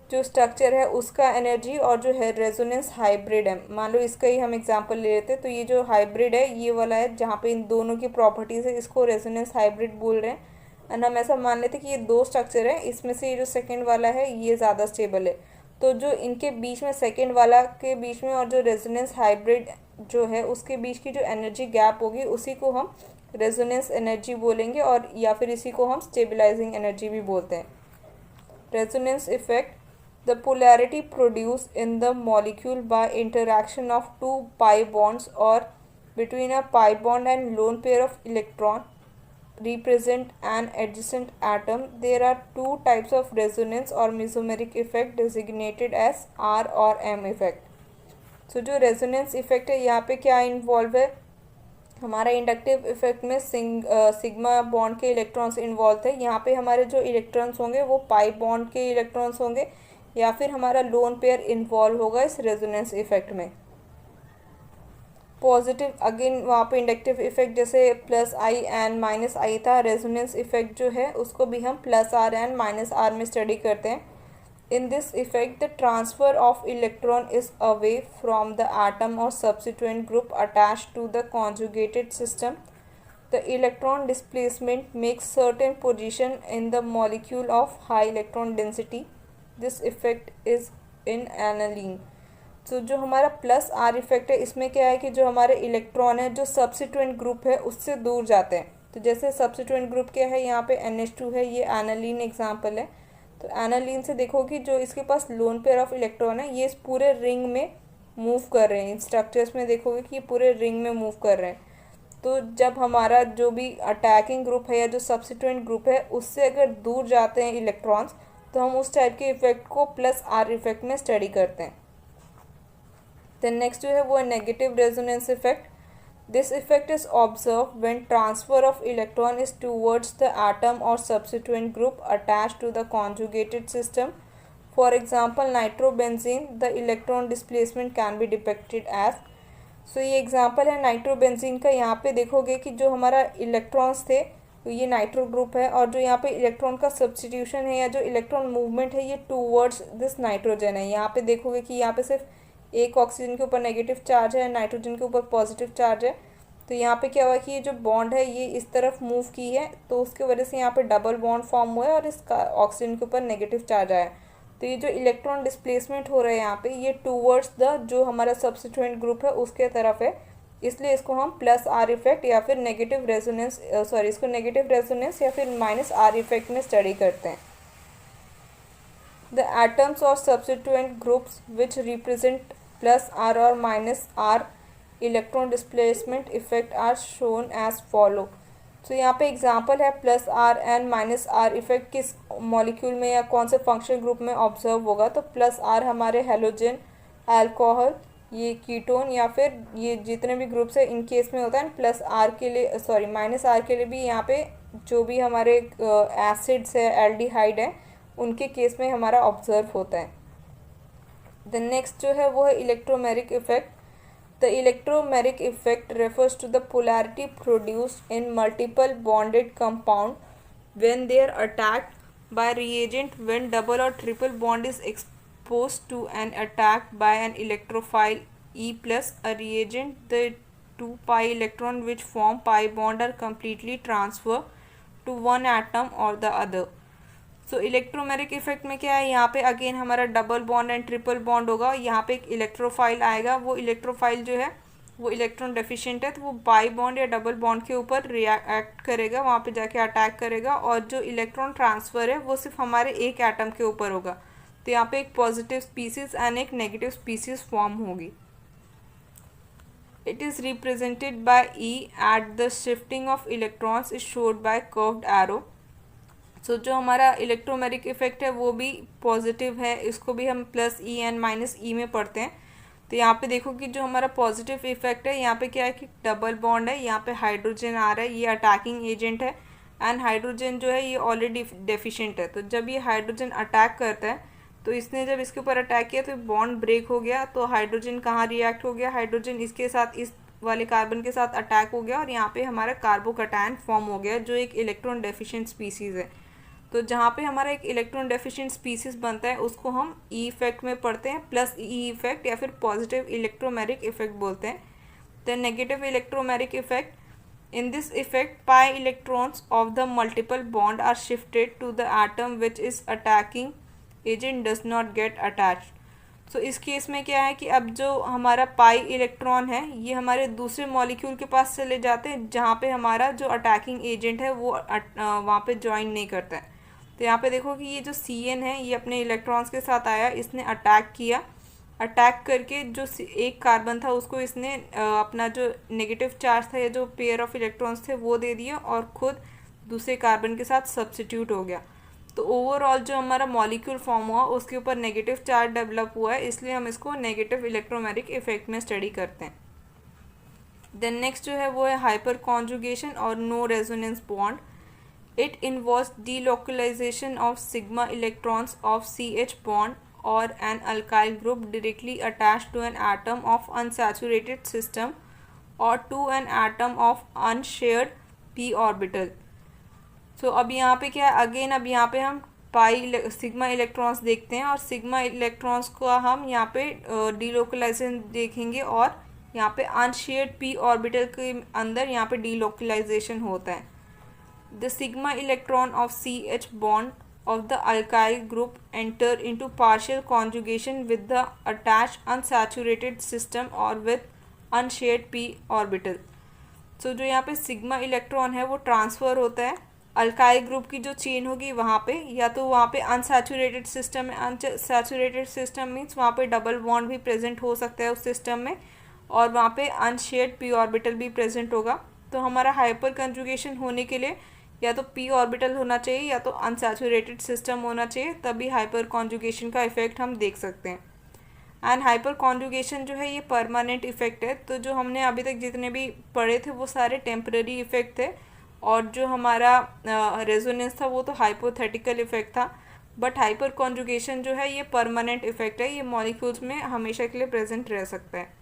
जो structure है उसका एनर्जी, और जो है रेजोनेंस हाइब्रिड है, मान लो इसका ही हम एग्जांपल ले लेते हैं। तो ये जो हाइब्रिड है ये वाला है जहाँ पे इन दोनों की प्रॉपर्टीज़ है, इसको रेजोनेंस हाइब्रिड बोल रहे हैं। एंड हम ऐसा मान लेते हैं कि ये दो स्ट्रक्चर है, इसमें से ये जो सेकेंड वाला है ये ज़्यादा स्टेबल है। तो जो इनके बीच में सेकेंड वाला के बीच में और जो रेजोनेंस हाइब्रिड जो है उसके बीच की जो एनर्जी गैप होगी उसी को हम रेजोनेंस एनर्जी बोलेंगे, और या फिर इसी को हम स्टेबलाइजिंग एनर्जी भी बोलते हैं। Resonance effect, the polarity produced in the molecule by interaction of two pi bonds or between a pi bond and lone pair of electron represent an adjacent atom. There are two types of resonance or mesomeric effect designated as R or M effect. So जो resonance effect है यहाँ पे क्या involve है, हमारा inductive effect में sigma bond के electrons involve है। यहाँ पे हमारे जो इलेक्ट्रॉन्स होंगे वो पाई बॉन्ड के इलेक्ट्रॉन्स होंगे, या फिर हमारा लोन पेयर इन्वॉल्व होगा इस रेजोनेंस इफेक्ट में। पॉजिटिव अगेन वहाँ पे इंडक्टिव इफेक्ट जैसे +I एंड -I था, रेजोनेंस इफेक्ट जो है उसको भी हम +R एंड -R में स्टडी करते हैं। In this effect the transfer of electron is away from the atom or substituent group attach to the conjugated system. The electron displacement makes certain position in the molecule of high electron density. This effect is in aniline. तो जो हमारा +R effect है इसमें क्या है कि जो हमारे इलेक्ट्रॉन है जो सब्सिट्यूएंट ग्रुप है उससे दूर जाते हैं। तो जैसे सब्सिट्यूएंट ग्रुप क्या है, यहाँ पे NH2 है, ये एनालिन एग्जाम्पल है। तो एनालिन से देखो कि जो इसके पास लोन पेयर ऑफ इलेक्ट्रॉन है ये इस पूरे रिंग में मूव कर रहे हैं। इन स्ट्रक्चर्स में देखोगे कि ये पूरे रिंग में मूव कर रहे हैं। तो जब हमारा जो भी अटैकिंग ग्रुप है या जो सब्सिट्यूएंट ग्रुप है उससे अगर दूर जाते हैं इलेक्ट्रॉन्स तो हम उस टाइप के इफेक्ट को +R इफेक्ट में स्टडी करते हैं। देन नेक्स्ट जो है वो negative resonance effect. This effect is observe when transfer of electron is towards the atom or substituent group attach to the conjugated system. For example nitrobenzene, the electron displacement can be depicted as. So ये example है nitrobenzene का। यहाँ पे देखोगे कि जो हमारा electrons थे तो ये नाइट्रो ग्रुप है, और जो यहाँ पे इलेक्ट्रॉन का सब्स्टिट्यूशन है या जो इलेक्ट्रॉन मूवमेंट है ये टूवर्ड्स दिस नाइट्रोजन है। यहाँ पे देखोगे कि यहाँ पे सिर्फ एक ऑक्सीजन के ऊपर नेगेटिव चार्ज है, नाइट्रोजन के ऊपर पॉजिटिव चार्ज है। तो यहाँ पे क्या हुआ कि ये जो बॉन्ड है ये इस तरफ मूव की है, तो उसके वजह से यहाँ पे डबल बॉन्ड फॉर्म हुआ है और इसका ऑक्सीजन के ऊपर नेगेटिव चार्ज आया। तो ये जो इलेक्ट्रॉन डिस्प्लेसमेंट हो रहा है यहाँ पे ये टूवर्ड्स द जो हमारा सब्स्टिट्यूएंट ग्रुप है उसके तरफ है, इसलिए इसको हम +R इफेक्ट या फिर नेगेटिव रेजोनेंस इसको नेगेटिव रेजोनेंस या फिर -R इफेक्ट में स्टडी करते हैं। द एटम्स और substituent groups which represent +R और -R electron displacement effect are shown as follow. तो यहाँ पे एग्जांपल है plus R and minus R effect किस मॉलिक्यूल में या कौन से फंक्शनल ग्रुप में ऑब्जर्व होगा। तो प्लस आर हमारे हेलोजन, अल्कोहल, ये कीटोन या फिर ये जितने भी ग्रुप्स है इन केस में होता है। प्लस आर के लिए सॉरी माइनस आर के लिए भी यहाँ पे जो भी हमारे एसिड्स है, एल्डिहाइड है, उनके केस में हमारा ऑब्जर्व होता है। द नेक्स्ट जो है वो है electromeric effect. The electromeric effect refers to the polarity produced in multiple bonded compound when they are attacked by reagent. When double or triple bond is exposed to and attacked by an electrophile E plus a reagent, the two pi electron which form pi bond are completely transferred to one atom or the other. So electromeric effect में क्या है, यहाँ पे again हमारा double bond and triple bond होगा। यहाँ पे एक इलेक्ट्रोफाइल आएगा, वो इलेक्ट्रोफाइल जो है वो इलेक्ट्रॉन डेफिशिएंट है, तो वो बाई बॉन्ड या डबल बॉन्ड के ऊपर रिएक्ट करेगा, वहाँ पे जाके अटैक करेगा। और जो इलेक्ट्रॉन ट्रांसफ़र है वो सिर्फ हमारे एक एटम के ऊपर होगा। तो यहाँ पे एक पॉजिटिव स्पीसीज एंड एक नेगेटिव स्पीसीज फॉर्म होगी। It is represented by E at the shifting of electrons is showed by curved arrow. So जो हमारा इलेक्ट्रोमेरिक इफेक्ट है वो भी पॉजिटिव है, इसको भी हम प्लस ई एंड माइनस ई में पढ़ते हैं। तो यहाँ पे देखो कि जो हमारा पॉजिटिव इफेक्ट है, यहाँ पे क्या है कि डबल बॉन्ड है, यहाँ पे हाइड्रोजन आ रहा है, ये अटैकिंग एजेंट है एंड हाइड्रोजन जो है ये ऑलरेडी डेफिशिएंट है। तो जब ये हाइड्रोजन अटैक करता है, तो इसने जब इसके ऊपर अटैक किया तो बॉन्ड ब्रेक हो गया। तो हाइड्रोजन कहाँ रिएक्ट हो गया, हाइड्रोजन इसके साथ इस वाले कार्बन के साथ अटैक हो गया और यहाँ पे हमारा कार्बोकैटायन फॉर्म हो गया जो एक इलेक्ट्रॉन डेफिशिएंट स्पीसीज़ है। तो जहाँ पे हमारा एक इलेक्ट्रॉन डेफिशिएंट स्पीसीज बनता है उसको हम ई इफेक्ट में पढ़ते हैं, प्लस ई इफेक्ट या फिर पॉजिटिव इलेक्ट्रोमेरिक इफेक्ट बोलते हैं। The negative electromeric effect, in this effect pi electrons of the multiple bond are shifted to the atom which is attacking agent does not get attached. So इस case में क्या है कि अब जो हमारा पाई इलेक्ट्रॉन है ये हमारे दूसरे मॉलिक्यूल के पास चले जाते हैं जहाँ पे हमारा जो अटैकिंग एजेंट है वो वहाँ पे ज्वाइन नहीं करता है। तो यहाँ पे देखो कि ये जो CN है ये अपने इलेक्ट्रॉन्स के साथ आया, इसने अटैक किया, अटैक करके जो एक कार्बन था उसको इसने अपना जो नेगेटिव चार्ज था या जो पेयर ऑफ इलेक्ट्रॉन्स थे वो दे दिया और खुद दूसरे कार्बन के साथ सब्स्टिट्यूट हो गया। तो ओवरऑल जो हमारा मॉलिक्यूल फॉर्म हुआ उसके ऊपर नेगेटिव चार्ज डेवलप हुआ है, इसलिए हम इसको नेगेटिव इलेक्ट्रोमेरिक इफेक्ट में स्टडी करते हैं। देन नेक्स्ट जो है वो है हाइपर कॉन्जुगेशन और no resonance bond. It involves delocalization of sigma electrons of CH bond or an alkyl group directly attached to an atom of unsaturated system or to an atom of unshared p orbital. So अब यहाँ पे क्या है, again अब यहाँ पे हम pi sigma electrons देखते हैं और सिग्मा इलेक्ट्रॉन्स को हम यहाँ पे डीलोकलाइजेशन देखेंगे और यहाँ पे अनशेयर्ड p ऑर्बिटल के अंदर यहाँ पे डीलोकलाइजेशन होता है। The sigma electron of CH bond of the alkyl group enter into partial conjugation with the attached unsaturated system or with unshared p orbital. So जो यहाँ पे सिग्मा इलेक्ट्रॉन है वो ट्रांसफ़र होता है अल्काइल ग्रुप की जो चेन होगी वहाँ पे, या तो वहाँ पे अनसैचुरेटेड सिस्टम है, अनसैचुरेटेड सिस्टम मीन्स वहाँ पे डबल बॉन्ड भी प्रेजेंट हो सकता है उस सिस्टम में, और वहाँ पे अनशेयर्ड p ऑर्बिटल भी प्रेजेंट होगा। तो हमारा हाइपर कंजुगेशन होने के लिए या तो p ऑर्बिटल होना चाहिए या तो अनसैचुरेटेड सिस्टम होना चाहिए, तभी हाइपर कॉन्जुगेशन का इफेक्ट हम देख सकते हैं। एंड हाइपर कॉन्जुगेशन जो है ये परमानेंट इफेक्ट है। तो जो हमने अभी तक जितने भी पढ़े थे वो सारे टेम्पररी इफेक्ट थे और जो हमारा रेजोनेंस था वो तो हाइपोथेटिकल इफेक्ट था, बट हाइपर कॉन्जुगेशन जो है ये परमानेंट इफेक्ट है, ये मॉलिक्यूल्स में हमेशा के लिए प्रेजेंट रह सकता है।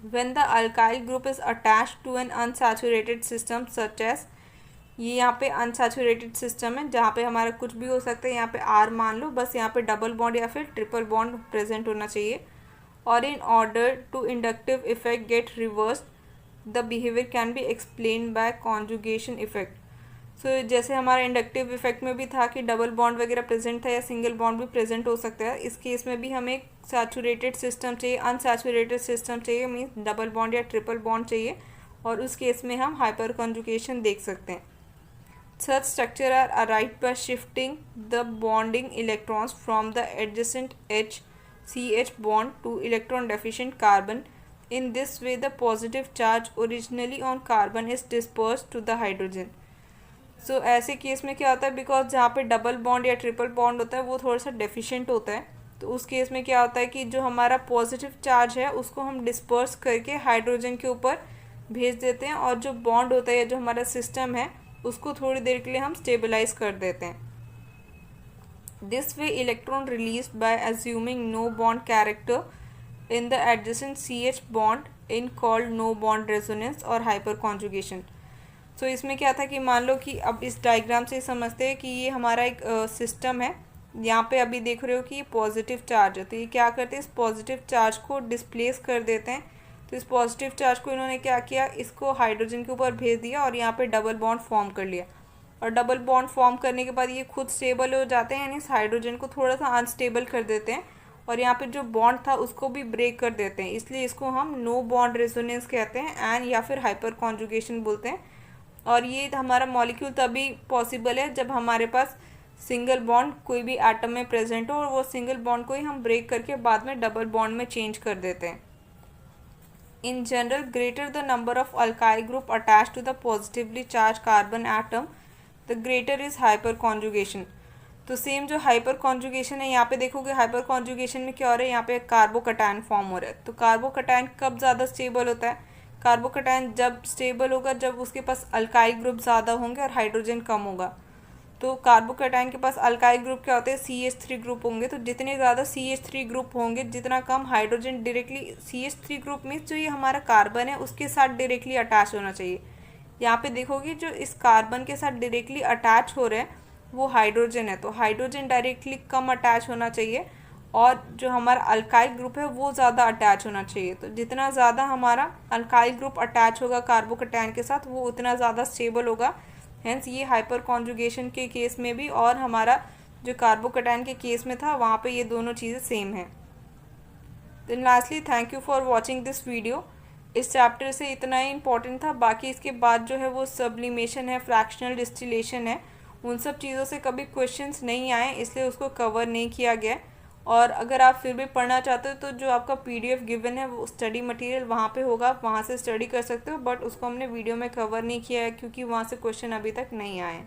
When the alkyl group is attached to an unsaturated system such as, ये यहाँ पे अनसैचुरेटेड सिस्टम है जहाँ पे हमारा कुछ भी हो सकता है, यहाँ पे R मान लो, बस यहाँ पे डबल बॉन्ड या फिर ट्रिपल बॉन्ड प्रेजेंट होना चाहिए। और in order to inductive effect get reverse the behaviour can be explain by conjugation effect. So जैसे हमारा इंडक्टिव इफेक्ट में भी था कि डबल बॉन्ड वगैरह प्रेजेंट था या सिंगल बॉन्ड भी प्रेजेंट हो सकता है, इस केस में भी हमें एक सैचुरेटेड सिस्टम चाहिए, अनसैचुरेटेड सिस्टम चाहिए, मीन्स डबल बॉन्ड या ट्रिपल बॉन्ड चाहिए, और उस केस में हम हाइपर कॉन्जुगेशन देख सकते हैं। Such structure are arrived by shifting the bonding electrons from the adjacent CH bond to electron deficient carbon In this way the positive charge originally on carbon is dispersed to the hydrogen. So ऐसे case में क्या होता है, because जहाँ पे double bond या triple bond होता है वो थोड़ा सा डेफिशिएंट होता है, तो उस केस में क्या होता है कि जो हमारा पॉजिटिव चार्ज है उसको हम डिस्पर्स करके हाइड्रोजन के ऊपर भेज देते हैं, और जो बॉन्ड होता है जो हमारा सिस्टम है उसको थोड़ी देर के लिए हम स्टेबलाइज कर देते हैं. This way electron released by assuming no bond character in the adjacent CH bond in called no bond resonance और hyper conjugation. So इसमें क्या था कि मान लो कि अब इस डायग्राम से समझते हैं कि ये हमारा एक सिस्टम है. यहाँ पे अभी देख रहे हो कि ये पॉजिटिव चार्ज है, तो ये क्या करते हैं, इस पॉजिटिव चार्ज को डिस्प्लेस कर देते हैं. तो इस पॉजिटिव चार्ज को इन्होंने क्या किया, इसको हाइड्रोजन के ऊपर भेज दिया और यहाँ पे डबल बॉन्ड फॉर्म कर लिया. और डबल बॉन्ड फॉर्म करने के बाद ये खुद स्टेबल हो जाते हैं, यानी इस हाइड्रोजन को थोड़ा सा अनस्टेबल कर देते हैं और यहाँ पे जो बॉन्ड था उसको भी ब्रेक कर देते हैं. इसलिए इसको हम नो बॉन्ड रेजोनेंस कहते हैं एंड या फिर हाइपर कॉन्जुगेशन बोलते हैं. और ये हमारा मॉलिक्यूल तभी पॉसिबल है जब हमारे पास सिंगल बॉन्ड कोई भी एटम में प्रेजेंट हो और वो सिंगल बॉन्ड को ही हम ब्रेक करके बाद में डबल बॉन्ड में चेंज कर देते हैं. In general greater the number of alkyl group attach to the positively charge carbon atom the greater is hyperconjugation. तो सेम जो हाइपर कॉन्जुगेशन है, यहाँ पे देखोगे हाइपर कॉन्जुगेशन में क्या हो रहा है, यहाँ पे कार्बोकटायन फॉर्म हो रहा है. तो कार्बोकटायन कब ज़्यादा स्टेबल होता है, कार्बोकटायन जब स्टेबल होगा जब उसके पास अल्काइल ग्रुप ज़्यादा होंगे और हाइड्रोजन कम होगा. तो कार्बोकटायन के पास अल्काइल ग्रुप क्या होते हैं, CH3 ग्रुप होंगे. तो जितने ज़्यादा CH3 ग्रुप होंगे जितना कम हाइड्रोजन डायरेक्टली CH3 ग्रुप में जो ये हमारा कार्बन है उसके साथ डायरेक्टली अटैच होना चाहिए. यहाँ पे देखोगे जो इस कार्बन के साथ डायरेक्टली अटैच हो रहे हैं वो हाइड्रोजन है, तो हाइड्रोजन डायरेक्टली कम अटैच होना चाहिए और जो हमारा अल्काइल ग्रुप है वो ज़्यादा अटैच होना चाहिए. तो जितना ज़्यादा हमारा अल्काइल ग्रुप अटैच होगा कार्बोकटायन के साथ वो उतना ज़्यादा स्टेबल होगा. हेंस ये हाइपर कॉन्जुगेशन के केस में भी और हमारा जो कार्बोकटायन के केस में था वहाँ पे ये दोनों चीज़ें सेम हैं. Then lastly thank you for watching this video. इस चैप्टर से इतना ही इम्पोर्टेंट था, बाकी इसके बाद जो है वो सब्लिमेशन है, फ्रैक्शनल डिस्टिलेशन है, उन सब चीज़ों से कभी क्वेश्चंस नहीं आए इसलिए उसको कवर नहीं किया गया. और अगर आप फिर भी पढ़ना चाहते हो तो जो आपका PDF गिवन है वो स्टडी मटेरियल वहाँ पे होगा, आप वहाँ से स्टडी कर सकते हो, बट उसको हमने वीडियो में कवर नहीं किया है क्योंकि वहाँ से क्वेश्चन अभी तक नहीं आए.